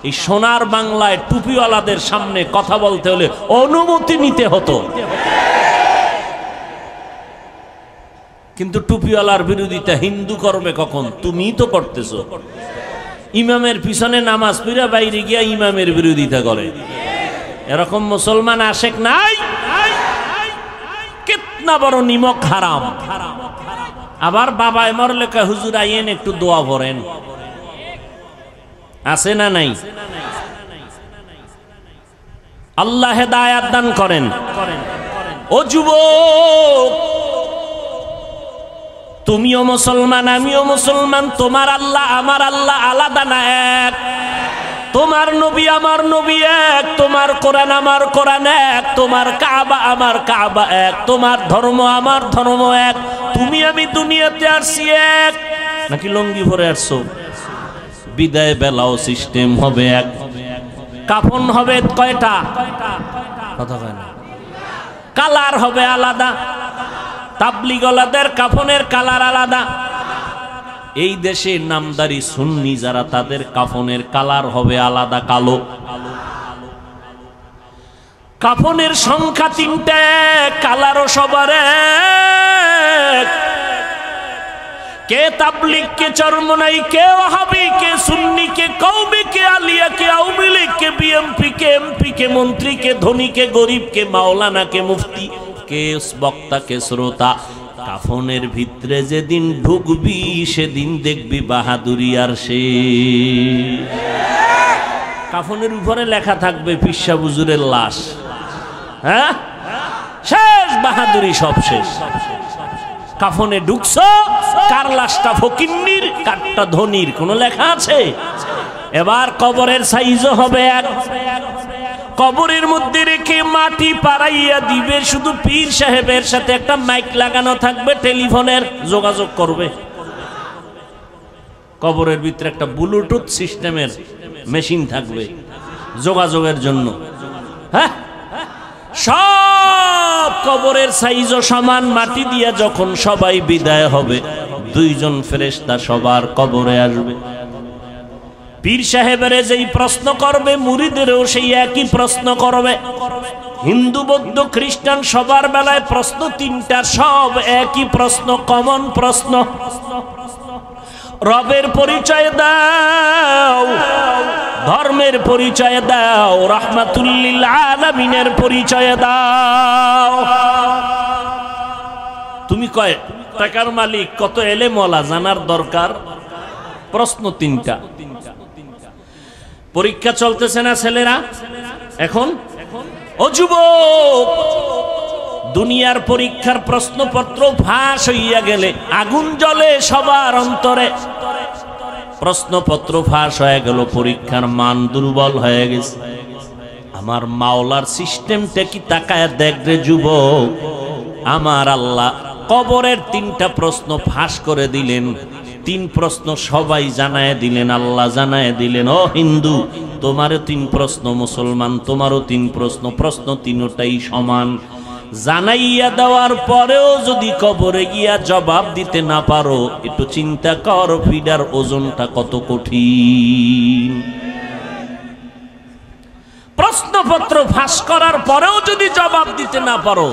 এই সোনার বাংলায় টুপিওয়ালাদের সামনে কথা বলতে হলে অনুমতি নিতে হতো। কিন্তু টুপিওয়ালার বিরোধিতা হিন্দু করবে কখন? তুমিই তো করতেছো। ইমামের পিছনে নামাজ পড়া বাইরে গিয়া ইমামের বিরোধিতা করে, এরকম মুসলমান আশেক নাই? কিতনা বড় নিমক হারাম। আবার বাবায় মরলে কয় হুজুর আইয়েন একটু দোয়া ভরেন, আছে না নাই? আল্লাহ হেদায়াত দান করেন। ও যুবক, তুমিও মুসলমান, আমিও মুসলমান। তোমার আল্লাহ আমার আল্লাহ আলাদা না, এক। তোমার নবী আমার নবী এক, তোমার কোরআন আমার কোরআন এক, তোমার কাবা আমার কাবা এক, তোমার ধর্ম আমার ধর্ম এক। তুমি আমি দুনিয়াতে আসছি এক। নাকি লঙ্গি ভরে আসছো? বিদায় বেলাও সিস্টেম হবে এক। কাফন হবে কয়টা? কথা কয় না। কালার হবে আলাদা। তাবলিগলাদের কাফনের কালার আলাদা। এই দেশে নামদারি সুন্নি যারা, তাদের কাফনের কালার হবে আলাদা, কালো। কাফনের সংখ্যা 3টে, কালারও সবার এক। কে তাবলিগ, কে চরমনাই, কে ওয়াহাবি, কে সুন্নি, কে কওমি, কে আলিয়া, কে আওয়ামী লীগ, কে বিএমপি, কে এমপি, কে মন্ত্রী, কে ধনী, কে গরিব, কে মাওলানা, কে মুফতি, কে বক্তা, কে শ্রোতা। কাফনের ভিতরে যেদিন ঢুকবি সেদিন দেখবি বাহাদুরি আর সে। কাফনের উপরে লেখা থাকবে পিসা হুজুরের লাশ। হ্যাঁ, শেষ বাহাদুরি, সব শেষ। কাফনে ঢুকছো, কার লাশটা ফকিন্নির, কারটা ধনির, কোন লেখা আছে? এবার কবরের সাইজও হবে এক। কবরের মধ্যে রেখে মাটি পাড়াইয়া দিবে, শুধু পীর সাহেবের সাথে একটা মাইক লাগানো থাকবে, টেলিফোনের যোগাযোগ করবে। কবরের ভিতরে একটা ব্লুটুথ সিস্টেমের মেশিন থাকবে যোগাযোগের জন্য। হ্যাঁ, সব কবরের সাইজও সমান। মাটি দিয়া যখন সবাই বিদায় হবে, 2 জন ফেরেশতা সবার কবরে আসবে। পীর সাহেবের যেই প্রশ্ন করবে, মুরিদেরও সেই একই প্রশ্ন করবে। হিন্দু বৌদ্ধ খ্রিস্টান সবার বেলায় প্রশ্ন 3টা, সব একই প্রশ্ন, কমন প্রশ্ন। রবের পরিচয় দাও, ধর্মের পরিচয় দাও, রাহমাতুল লিল আলামিনের পরিচয় দাও। তুমি কয় টাকার মালিক, কত এলেমওয়ালা, জানার দরকার। প্রশ্ন 3টা। পরীক্ষা চলতেছে না ছেলেরা এখন? ও যুবক, দুনিয়ার পরীক্ষার প্রশ্নপত্র ফাঁস হইয়া গেলে আগুন জ্বলে সবার অন্তরে। প্রশ্নপত্র ফাঁস হয়ে গেল, পরীক্ষার মান দুর্বল হয়ে গেছে। আমার মাওলার সিস্টেমটা কি তাকায় দেখ রে যুবক। আমার আল্লাহ কবরের 3টা প্রশ্ন ফাঁস করে দিলেন। 3 প্রশ্ন সবাই জানায় দিলেন, আল্লাহ জানায় দিলেন। ও হিন্দু, তোমারও 3 প্রশ্ন, মুসলমান তোমারও 3 প্রশ্ন। প্রশ্ন 3টাই সমান। জানাইয়া দেওয়ার পরেও যদি কবরে গিয়া জবাব দিতে না পারো, একটু চিন্তা কর ফিডার ওজনটা কত কঠিন। প্রশ্নপত্র ফাঁস করার পরেও যদি জবাব দিতে না পারো,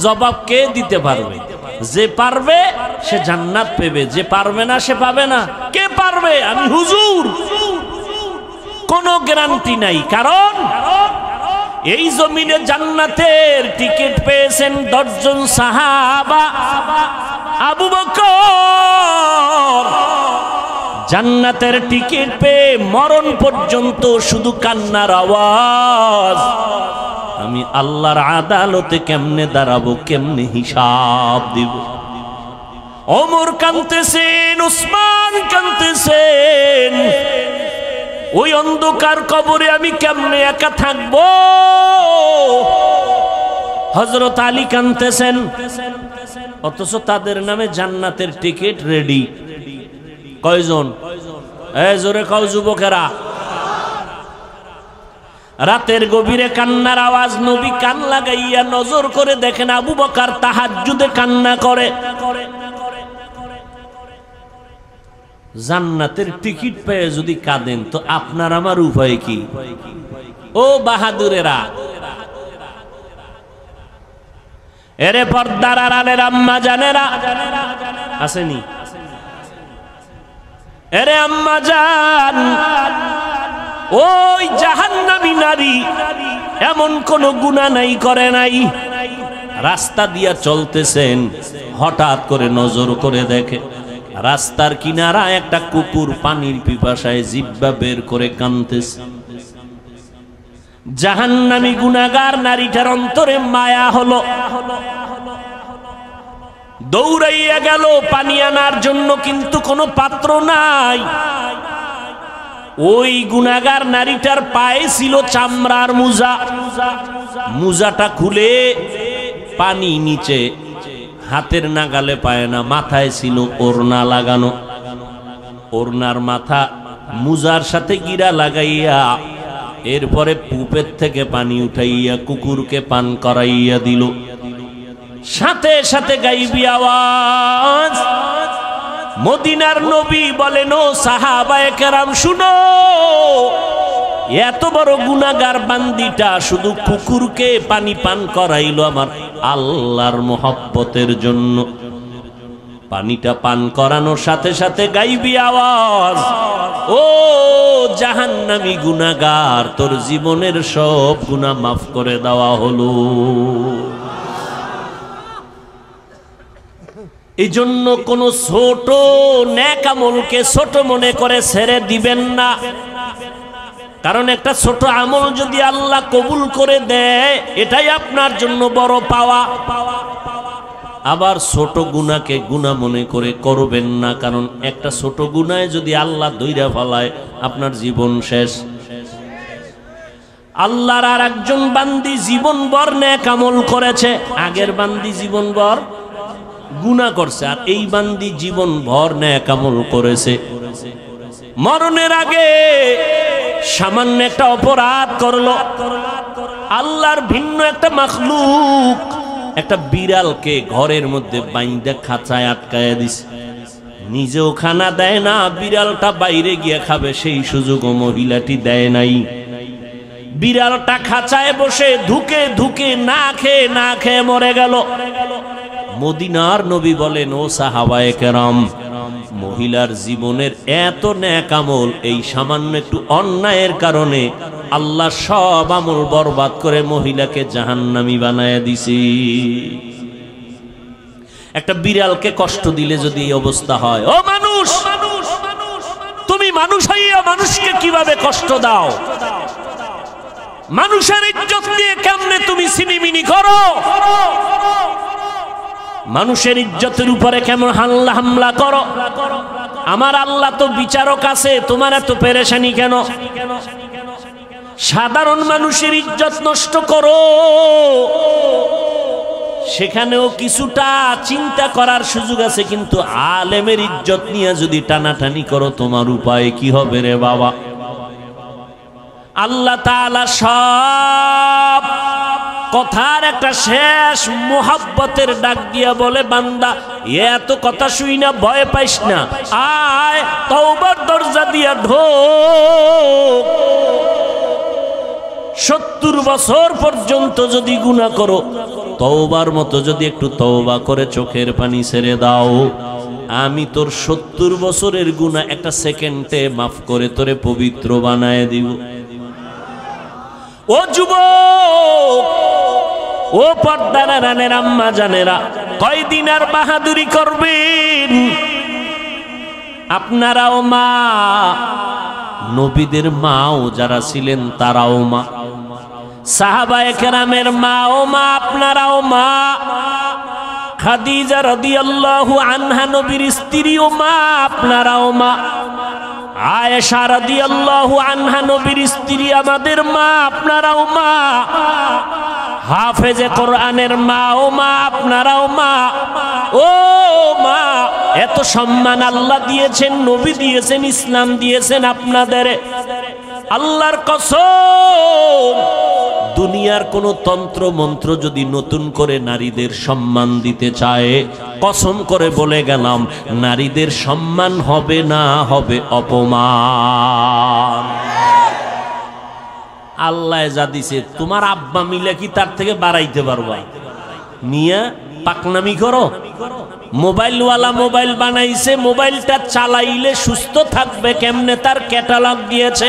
জবাব কে দিতে পারবে? যে পারবে সে জান্নাত পাবে, যে পারবে না সে পাবে না। কে পারবে? আমি হুজুর। কোনো গ্যারান্টি নাই, কারণ এই জমিনে জান্নাতের টিকিট পেয়েছেন 10 জন সাহাবা। আবু বকর জান্নাতের টিকিট পেয়ে মরণ পর্যন্ত শুধু কান্নার আওয়াজ। আমি আল্লাহর আদালতে কেমনে দাঁড়াবো, কেমনে হিসাব দিব। ওমর কাঁদতেছেন, উসমান কাঁদতেছেন। ওই অন্ধকার কবরে আমি কেমনে একা থাকবো। হযরত আলী কাঁদতেছেন, অথচ তাদের নামে জান্নাতের টিকিট রেডি। কয়জন? এই জোরে কও যুবকেরা। রাতের গভীরে কান্নার আওয়াজ। নবী কান লাগাইয়া নজর করে দেখেন আবু বকর তাহাজ্জুদে কান্না করে। জান্নাতের টিকিট পেয়ে যদি কাঁদেন, তো আপনার আমার উপায় কি? ও বাহাদুরেরা, এরে পর্দার আড়ালের আম্মা জানেরা আসেনি? এরে আম্মা জান, ওই জাহান্নামী নারী এমন কোন গুনাহ নাই, করে নাই। রাস্তা দিয়া চলতেছেন, হঠাৎ করে নজর করে দেখে রাস্তার কিনারা একটা কুকুর পানির পিপাসায় জিহ্বা বের করে কাঁদতেছে। জাহান্নামী গুনাহগার নারীটার অন্তরে মায়া হলো, দৌড়াইয়া গেল পানি আনার জন্য, কিন্তু কোনো পাত্র নাই। ওই গুনাহগার নারীটার পায়ে ছিল চামড়ার মোজা, মোজাটা খুলে পানি নিচে হাতের নাগালে পায় না, মাথায় ছিল ওড়না লাগানো, ওড়নার মাথা মোজার সাথে গিরা লাগাইয়া এরপরে পুপের থেকে পানি উঠাইয়া কুকুরকে পান করাইয়া দিল। সাথে সাথে গাইবি আওয়াজ, মদিনার নবী বলেন, ও সাহাবায়ে কেরাম শুনো, এত বড় গুনাহগার বান্দিটা শুধু কুকুরকে পানি পান করাইলো আমার আল্লাহর মোহব্বতের জন্য। পানিটা পান করানোর সাথে সাথে গাইবি আওয়াজ, ও জাহান্নামী গুনাহগার, তোর জীবনের সব গুনাহ মাফ করে দেওয়া হলো। এই জন্য কোন ছোট নেক আমলকে ছোট মনে করে ছেড়ে দিবেন না, কারণ একটা ছোট আমল যদি আল্লাহ কবুল করে দেয় এটাই আপনার জন্য বড় পাওয়া। আবার ছোট গুনাহকে গুনাহ মনে করে করবেন না, কারণ একটা ছোট গুনাহে যদি আল্লাহ ধইরা ফেলায় আপনার জীবন শেষ। আল্লাহর আর একজন বান্দি জীবনভর নেক আমল করেছে, আগের বান্দি জীবনভর গুনাহ করছে, আর এই বান্দি জীবনভর নেক আমল করেছে। মরণের আগে সামান্য একটা অপরাধ করলো, আল্লাহর ভিন্ন একটা মাখলুক একটা বিড়ালকে ঘরের মধ্যে বাইন্দা খাঁচায় আটকায়া দিছে, নিজেও খানা দেয় না, বিড়ালটা বাইরে গিয়ে খাবে সেই সুযোগও মহিলাটি দেয় নাই। বিড়ালটা খাঁচায় বসে ধুকে ধুকে না খেয়ে মরে গেল। মদিনার নবী বলেন, ও সাহাবায়ে কেরাম, মহিলার জীবনের এত নেক আমল এই সামান্য একটু অন্যায়ের কারণে আল্লাহ সব আমল বরবাদ করে মহিলাকে জাহান্নামী বানায়া দিছে। একটা বিড়ালকে কষ্ট দিলে যদি এই অবস্থা হয়, ও মানুষ, তুমি মানুষ হইয়া মানুষকে কিভাবে কষ্ট দাও? মানুষের ইজ্জত নিয়ে কেমনে তুমি সিনিমিনি করো? মানুষের ইজ্জতের উপরে কেমন হামলা করো? আমার আল্লাহ তো বিচারক আছে, তোমার এত পেরেশানি কেন? সাধারণ মানুষের ইজ্জত নষ্ট করো, সেখানেও কিছুটা চিন্তা করার সুযোগ আছে, কিন্তু আলেমের ইজ্জত নিয়ে যদি টানাটানি করো তোমার উপায় কি হবে রে বাবা? আল্লাহ তাআলা সব কথার একটা শেষ মোহাব্বতের ডাক দিয়া বলে, বান্দা এত কথা শুই না, ভয় পাইস না, আয় তওবার দরজা দিয়া ঢোক। 70 বছর পর্যন্ত যদি গুনাহ করো, তওবার মতো যদি একটু তওবা করে চোখের পানি ছেড়ে দাও, আমি তোর 70 বছরের গুনাহ একটা সেকেন্ডে মাফ করে তোরে পবিত্র বানায় দিব। ও যুবক, ও পর্দার রানের আম্মা জানেরা, কয়দিন আর বাহাদুরি করবেন? আপনারাও মা, নবীদের মাও যারা ছিলেন তারাও মা, সাহাবায়ে কেরামের মাও মা, আপনারাও মা। খাদিজা রাদিয়াল্লাহু আনহা নবীর স্ত্রীও মা, আপনারাও মা। আয়েশা রাদিয়াল্লাহু আনহা নবীর স্ত্রী, আমাদের মা, আপনারাও মা। হাফেজে কোরআনের মা ও মা, আপনারাও মা। ও মা, এত সম্মান আল্লাহ দিয়েছেন, নবী দিয়েছেন, ইসলাম দিয়েছেন আপনাদের। আল্লাহর কসম, দুনিয়ার কোন তন্ত্র মন্ত্র যদি নতুন করে নারীদের সম্মান দিতে চায়, কসম করে বলে গেলাম, নারীদের সম্মান হবে না, হবে অপমান। আল্লাহ যা দিছে, তোমার আব্বা মিলে কি তার থেকে বাড়াইতে পারবা? মিয়া পাকনামি করো। মোবাইলওয়ালা মোবাইল বানাইছে, মোবাইলটা চালাইলে সুস্থ থাকবে কেমনে তার ক্যাটালগ দিয়েছে।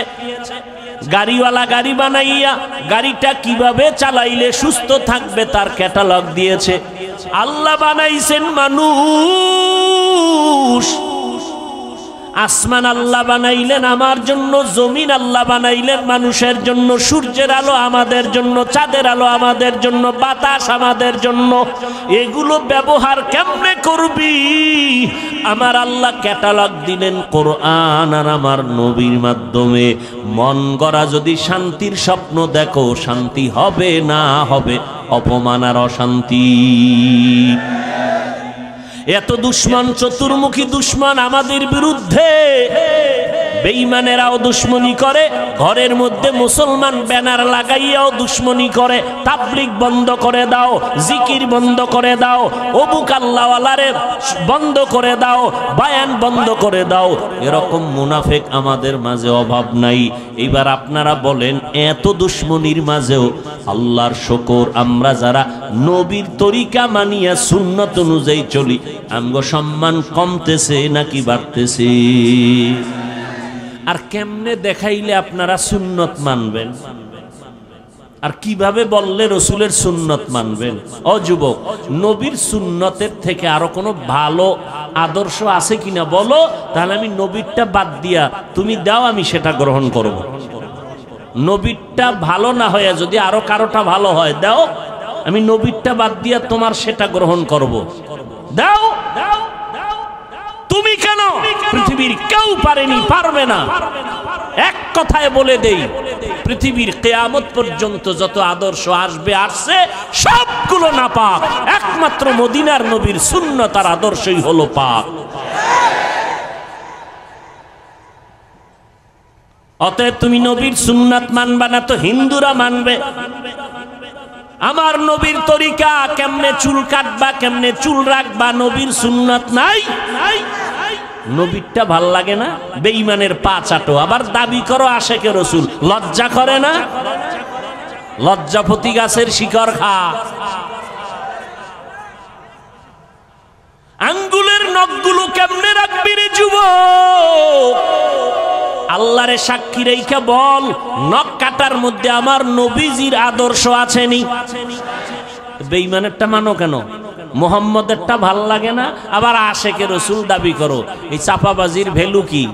গাড়িওয়ালা গাড়ি বানাইয়া গাড়িটা কিভাবে চালাইলে সুস্থ থাকবে তার ক্যাটালগ দিয়েছে। আল্লাহ বানাইছেন মানুষ, আসমান আল্লাহ বানাইলেন আমার জন্য, জমিন আল্লাহ বানাইলেন মানুষের জন্য, সূর্যের আলো আমাদের জন্য, চাঁদের আলো আমাদের জন্য, বাতাস আমাদের জন্য। এগুলো ব্যবহার কেমনে করবি? আমার আল্লাহ ক্যাটালগ দিলেন কোরআন আর আমার নবীর মাধ্যমে। মন গড়া যদি শান্তির স্বপ্ন দেখো, শান্তি হবে না হবে অপমান আর অশান্তি। এত দুশ্মন, চতুর্মুখী দুশ্মন আমাদের বিরুদ্ধে। বেঈমানেরাও দুশ্মনী করে, ঘরের মধ্যে মুসলমান ব্যানার লাগাইয়াও দুশ্মনী করে। তাবলীগ বন্ধ করে দাও, জিকির বন্ধ করে দাও, অবুক আল্লাহওয়ালারে বন্ধ করে দাও, বায়ান বন্ধ করে দাও। এরকম মুনাফিক আমাদের মাঝে অভাব নাই। এবার আপনারা বলেন, এত দুশ্মনীর মাঝেও আল্লাহর শুকর, আমরা যারা নবীর তরিকা মানিয়া সুন্নত অনুযায়ী চলি, আমগো সম্মান কমতেছে নাকি বাড়তেছে? আর কেমনে দেখাইলে আপনারা সুন্নত মানবেন? আর কিভাবে বললে রসুলের সুন্নত মানবেন? ও যুবক, নবীর সুন্নতের থেকে আরো কোনো ভালো আদর্শ আছে কিনা বলো, তাহলে আমি নবীরটা বাদ দিয়া তুমি দাও, আমি সেটা গ্রহণ করব। নবীরটা ভালো না হয়ে যদি আরো কারোটা ভালো হয় দাও, আমি নবীরটা বাদ দিয়া তোমার সেটা গ্রহণ করব। দাও। তুমি কেন? পৃথিবীর কেউ পারেনি, পারবে না। এক কথায় বলে দেই, পৃথিবীর কিয়ামত পর্যন্ত যত আদর্শ আসবে আসছে, সবগুলো নাপাক। একমাত্র মদিনার নবীর সুন্নত আর আদর্শই হলো পাক। অতএব তুমি নবীর সুন্নাত মানবা না তো হিন্দুরা মানবে। আমার নবীর তরিকা, কেমনে চুল কাটবা, কেমনে চুল রাখবা, নবীর সুন্নাত নাই। নবীরটা ভাল লাগে না? বেঈমানের পা চাটো, আবার দাবি করো আশেকে রসুল। লজ্জা করে না? লজ্জাপতি গাছের শিকড় খা। আঙ্গুলের নখগুলো কেমনে রাখবি রে যুবক? আল্লাহরে সাক্ষী রেখে বল, নখ কাটার মধ্যে আমার নবীজির আদর্শ আছেনি? বেঈমানেরটা মানো কেন? মুহাম্মদেরটা ভাল লাগে না, আবার আশেকে রসুল দাবি করো। এই চাপাবাজির ভ্যালু কি?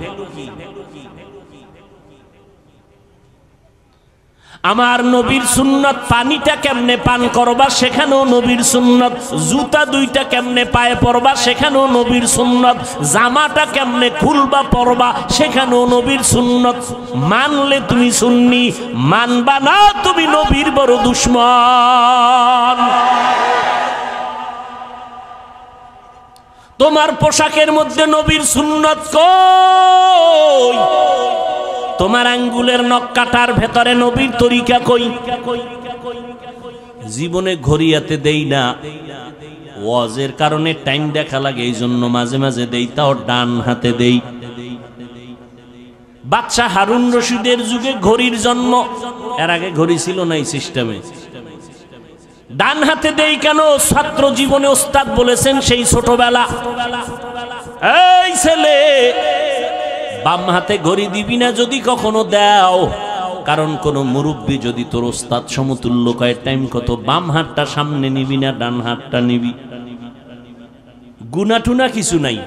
আমার নবীর সুন্নত, পানিটা কেমনে পান করবা সেখানেও নবীর সুন্নত, জুতা দুইটা কেমনে পায়ে পরবা সেখানেও নবীর সুন্নত, জামাটা কেমনে খুলবা পরবা সেখানেও নবীর সুন্নত। মানলে তুমি সুন্নি, মানবা না তুমি নবীর বড় দুশমন। তোমার পোশাকের মধ্যে নবীর সুন্নত কই? তোমার আঙ্গুলের নখ কাটার ভেতরে নবীর তরিকা কই? জীবনে ঘড়িয়াতে দেই না, ওয়াজের কারণে টাইম দেখা লাগে, এই জন্য মাঝে মাঝে দেই, তাও ডান হাতে দেই। বাদশা হারুন রশিদের যুগে ঘড়ির জন্ম, এর আগে ঘড়ি ছিল না এই সিস্টেমে। ডান হাতে দেই কেন? ছাত্র জীবনে ওস্তাদ বলেছেন সেই ছোটবেলা, এই ছেলে বাম হাতে ঘড়ি দিবি না যদি কখনো দাও, কারণ কোন মুরব্বী যদি তোর ওস্তাদ সমতুল্য কয় টাইম কত, বাম হাতটা সামনে নিবি না ডান হাতটা নিবি। গুনাটুনা কিছু নাই,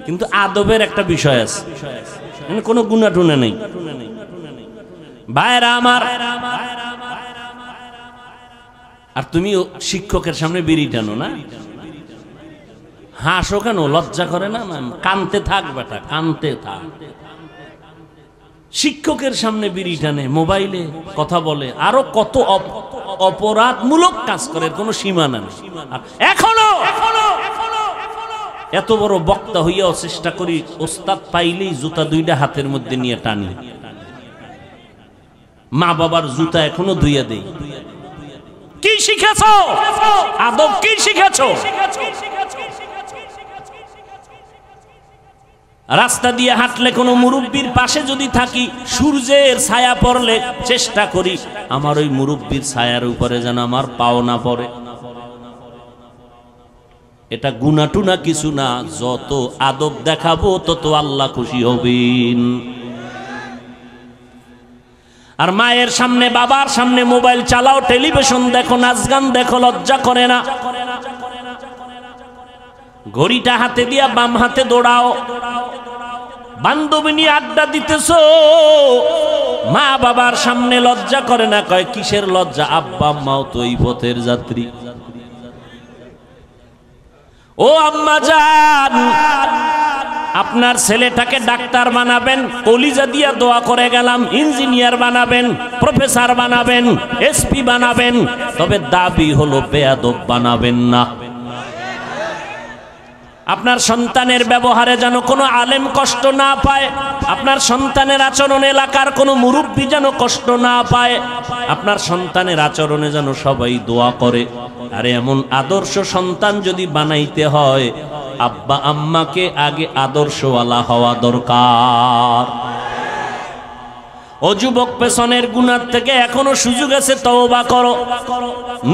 কিন্তু আদবের একটা বিষয় আছে, কোনো গুনাটুনা নেই। ভাইরা আমার, আর তুমি শিক্ষকের সামনে বিড়ি টানো না, হাসো কেন? লজ্জা করে না? কানতে থাক বেটা, কানতে থাক। শিক্ষকের সামনে বিড়ি টানে, মোবাইলে কথা বলে, আরো কত অপরাধমূলক কাজ করে, কোনো সীমা নেই। এখনো এত বড় বক্তা হইয়াও চেষ্টা করি ওস্তাদ পাইলেই জুতা দুইটা হাতের মধ্যে নিয়ে টানি। মা বাবার জুতা এখনো ধুইয়া দেই। কি শিখেছো? আদব কি শিখেছো? রাস্তা দিয়ে হাঁটলে কোনো মুরব্বির পাশে যদি থাকি, সূর্যের ছায়া পড়লে চেষ্টা করি আমার ওই মুরব্বির ছায়ার উপরে যেন আমার পাও না পড়ে। এটা গুনাটুনা কিছু না, যত আদব দেখাবো তত আল্লাহ খুশি হবেন। আর মায়ের সামনে বাবার সামনে মোবাইল চালাও, টেলিভিশন দেখো, নাচ গান দেখো, লজ্জা করে না? ঘড়িটা হাতে দিয়া বাম হাতে দৌড়াও, বান্ধবী নিয়ে আড্ডা দিতেছো, মা বাবার সামনে লজ্জা করে না? কয় কিসের লজ্জা, আব্বা আম্মাও তো এই পথের যাত্রী। ও আম্মা জান, আপনার ছেলেটাকে ডাক্তার বানাবেন, কলিজা দিয়া দোয়া করে গেলাম, ইঞ্জিনিয়ার বানাবেন, প্রফেসর বানাবেন, এসপি বানাবেন, তবে দাবি হলো বেয়াদব বানাবেন না। আপনার সন্তানের ব্যবহারে যেন কোনো আলেম কষ্ট না পায়, আপনার সন্তানের আচরণে এলাকার কোনো মুরব্বী যেন কষ্ট না পায়, আপনার সন্তানের আচরণে যেন সবাই দোয়া করে। আরে এমন আদর্শ সন্তান যদি বানাইতে হয়, আব্বা আম্মাকে আগে আদর্শওয়ালা হওয়া দরকার। ও যুবক, পেছনের গুনাহ থেকে এখনো সুযোগ আছে, তওবা করো।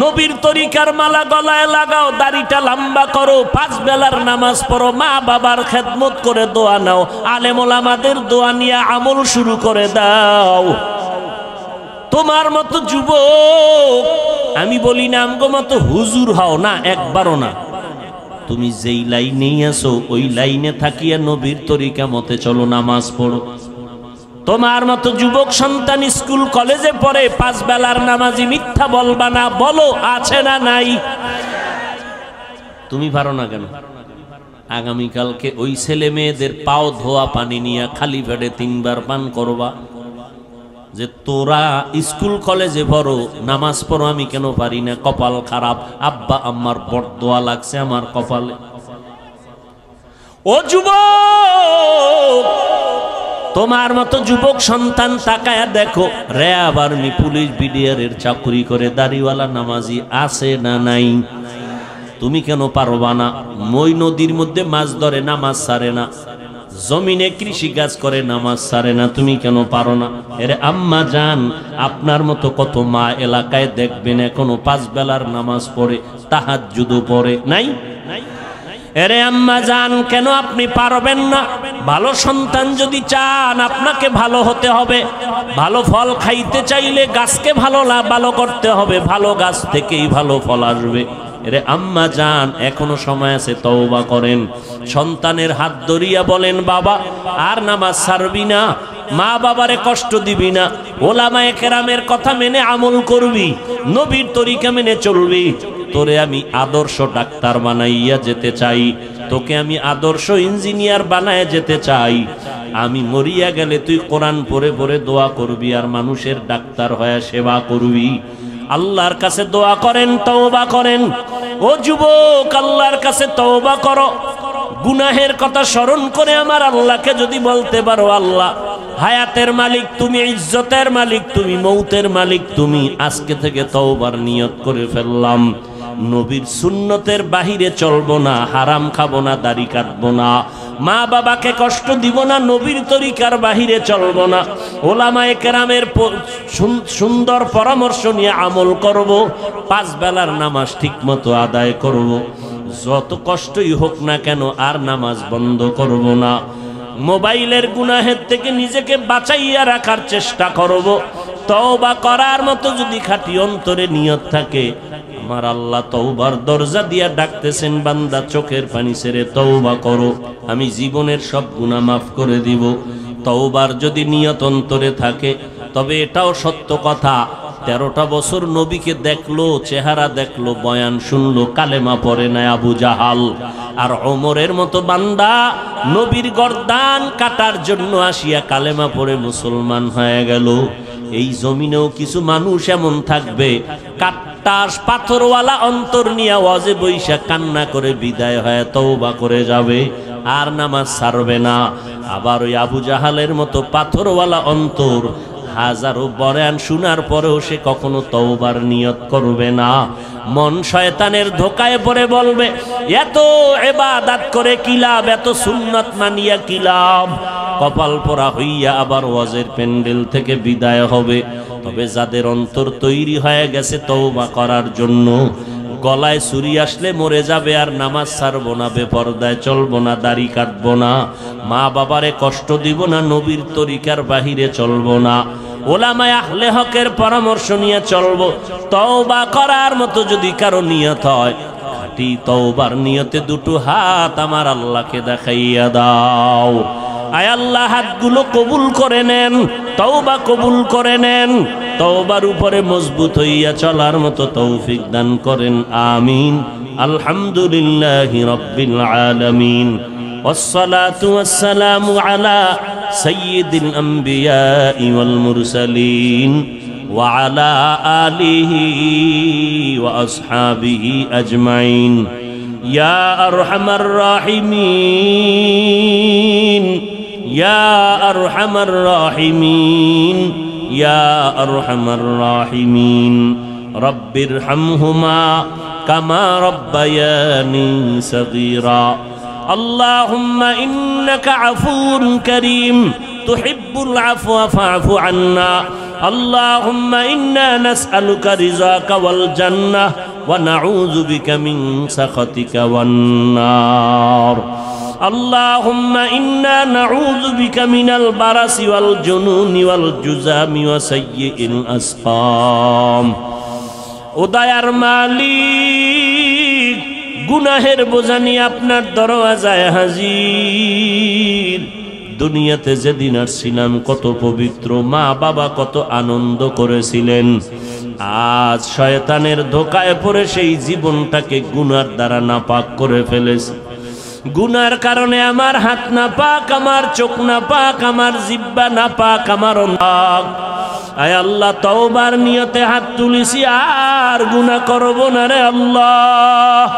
নবীর তরিকার মালা গলায় লাগাও, দাড়িটা লম্বা করো, 5 বেলার নামাজ পড়ো, মা বাবার খেদমত করে দোয়া নাও, আলেম ওলামাদের দোয়া নিয়ে আমল শুরু করে দাও। তোমার মতো যুবক, আমি বলি না আমগো মতো হুজুর হও না, একবারও না। তুমি যেই লাইনেই আছো ওই লাইনে থাকিয়া নবীর তরিকা মতে চলো, নামাজ পড়ো। তোমার মতো যুবক সন্তান স্কুল কলেজে পড়ে, 5 বেলার নামাজি, মিথ্যা বলবা না, বলো আছে না নাই? তুমি পারো না কেন? আগামীকালকে ওই ছেলে মেয়েদের পাও ধোয়া পানি নিয়ে খালি পেটে 3 বার পান করবা, যে তোরা স্কুল কলেজে পড়ো, নামাজ পড়ো, আমি কেন পারি না, কপাল খারাপ, আব্বা আম্মার বরদোয়া লাগছে আমার কপালে। ও যুবক, তোমার মতো যুবক সন্তান তাকায়া দেখো, র্যাব আর্মি পুলিশ বিডিআরের চাকরি করে দাড়িওয়ালা নামাজি আছে না নাই? তুমি কেন পারবা না? মই নদীর মধ্যে মাছ ধরে, নামাজ ছাড়ে না, জমিনে কৃষি কাজ করে, নামাজ ছাড়ে না, তুমি কেন পারো না? এরে আম্মা জান, আপনার মতো কত মা এলাকায় দেখবেন এখনো 5 বেলার নামাজ পড়ে, তাহাজ্জুদও পড়ে, নাই? এরে আম্মা জান, কেন আপনি পারবেন না? ভালো সন্তান যদি চান, আপনাকে ভালো হতে হবে। ভালো ফল খাইতে চাইলে গাছকে ভালো করতে হবে, ভালো গাছ থেকেই ভালো ফল আসবে। এরে আম্মা জান, এখনো সময় আছে, তওবা করেন। সন্তানের হাত ধরিয়া বলেন, বাবা আর নামাজ ছাড়বি না, মা বাবারে কষ্ট দিবি না, ওলামায়ে কেরামের কথা মেনে আমল করবি, নবীর তরিকা মেনে চলবি। তোরে আমি আদর্শ ডাক্তার বানাইয়া যেতে চাই, তোকে আমি আদর্শ ইঞ্জিনিয়ার বানায় যেতে চাই। আমি মরিয়া গেলে তুই কোরআন পড়ে পড়ে দোয়া করবি আর মানুষের ডাক্তার হয়ে সেবা করবি। আল্লাহর কাছে দোয়া করেন, তওবা করেন। ও যুবক, আল্লাহর কাছে তওবা করো। গুনাহের কথা স্মরণ করে আমার আল্লাহকে যদি বলতে পারো, আল্লাহ হায়াতের মালিক তুমি, ইজ্জতের মালিক তুমি, মৌতের মালিক তুমি, আজকে থেকে তওবার নিয়ত করে ফেললাম, নবীর সুন্নতের বাহিরে চলবো না, হারাম খাবো না, দাড়ি কাটবো না, মা বাবাকে কষ্ট দিব না, নবীর তরিকার বাহিরে চলবো না, ওলামায়ে কেরামের সুন্দর পরামর্শ নিয়ে আমল করব, 5 বেলার নামাজ ঠিক মতো আদায় করব, যত কষ্টই হোক না কেন আর নামাজ বন্ধ করব না। মোবাইলের গুনাহের থেকে নিজেকে বাঁচাইয়া রাখার চেষ্টা করব। তওবা করার মতো যদি খাঁটি অন্তরে নিয়ত থাকে, আমার আল্লাহ তওবার দরজা দিয়া ডাকতেছেন, বান্দা চোখের পানি ছেড়ে তওবা করো, আমি জীবনের সব গুনাহ মাফ করে দিব। তওবার যদি নিয়ত অন্তরে থাকে, তবে এটাও সত্য কথা, 13টা বছর নবীকে দেখলো, চেহারা দেখলো, বয়ান শুনলো, কালেমা পড়ে নাই আবু জাহাল। আর ওমরের মতো বান্দা নবীর গর্দান কাটার জন্য আসিয়া কালেমা পড়ে মুসলমান হয়ে গেল। এই জমিনেও কিছু মানুষ এমন থাকবে, কাট্টাস পাথরওয়ালা অন্তর নিয়ে ওয়াজে বৈশা কান্না করে বিদায় হয়ে তওবা করে যাবে, আর নামাজ ছাড়বে না। আবার ওই আবু জাহালের মতো পাথরওয়ালা অন্তর, হাজারো বয়ান শোনার পরেও সে কখনো তওবার নিয়ত করবে না। মন শয়তানের ধোকায় পড়ে বলবে, এত ইবাদত করে কি লাভ, এত সুন্নাত মানিয়া কি লাভ। কপাল পোড়া হইয়া আবার ওয়াজের প্যান্ডেল থেকে বিদায় হবে। তবে যাদের অন্তর তৈরি হয়ে গেছে তওবা করার জন্য, গলায় ছুরি আসলে মরে যাবে আর নামাজ ছাড়বো না, বেপরদায় চলবো না, দাড়ি কাটবো না, মা বাবারে কষ্ট দিব না, নবীর তরিকার বাহিরে চলবো না, ওলামায়ে আহলে হকের পরামর্শ নিয়ে চলবো। তওবা করার মতো যদি কারো নিয়ত হয়, খাঁটি তওবার নিয়তে দুটো হাত আমার আল্লাহকে দেখাইয়া দাও। আয় আল্লাহ হাতগুলো কবুল করে নেন, তওবা কবুল করে নেন, তওবার উপরে মজবুত হইয়া চলার মতো তৌফিক দান করেন, আমিন। আলহামদুলিল্লাহি রাব্বিল আলামিন, والصلاة والسلام على سيد الأنبياء والمرسلين وعلى آله وأصحابه أجمعين يا أرحم الراحمين يا أرحم الراحمين يا أرحم الراحمين رب ارحمهما كما ربياني صغيرا اللهم إنك عفو كريم تحب العفو فاعف عنا اللهم إنا نسألك رضاك والجنة ونعوذ بك من سخطك والنار اللهم إنا نعوذ بك من البرص والجنون والجذام وسيء الأسقام উদয়ার মালিক গুনাহের বোঝা নিয়ে আপনার দরওয়াজায় হাজির। দুনিয়াতে যেদিন আসছিলাম কত পবিত্র, মা বাবা কত আনন্দ করেছিলেন, আজ শয়তানের ধোকায় পড়ে সেই জীবনটাকে গুনার দ্বারা নাপাক করে ফেলেছি। গুনার কারণে আমার হাত নাপাক, আমার চোখ নাপাক, আমার জিহ্বা নাপাক, আমার নাক। আয় আল্লাহ, তওবার নিয়তে হাত তুলিছি, আর গুনাহ করব না রে আল্লাহ।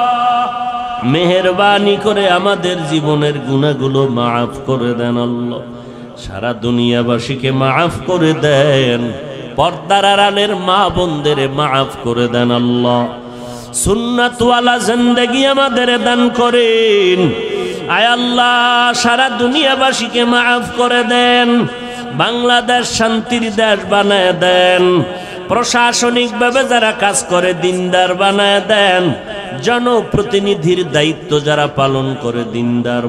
মেহেরবানি করে আমাদের জীবনের গুনাহগুলো মাফ করে দেন আল্লাহ। সারা দুনিয়াবাসীকে মাফ করে দেন, পর্দার আড়ালের মা বোনদের মাফ করে দেন আল্লাহ। সুন্নাতওয়ালা জিন্দেগি আমাদের দান করেন। আয় আল্লাহ, সারা দুনিয়াবাসীকে মাফ করে দেন, বাংলাদেশ শান্তির দেশ বানায় দেন, প্রশাসনিকভাবে যারা কাজ করে দিনদার বানায় দেন, জনপ্রতিনিধির দায়িত্ব যারা পালন করে দিনদার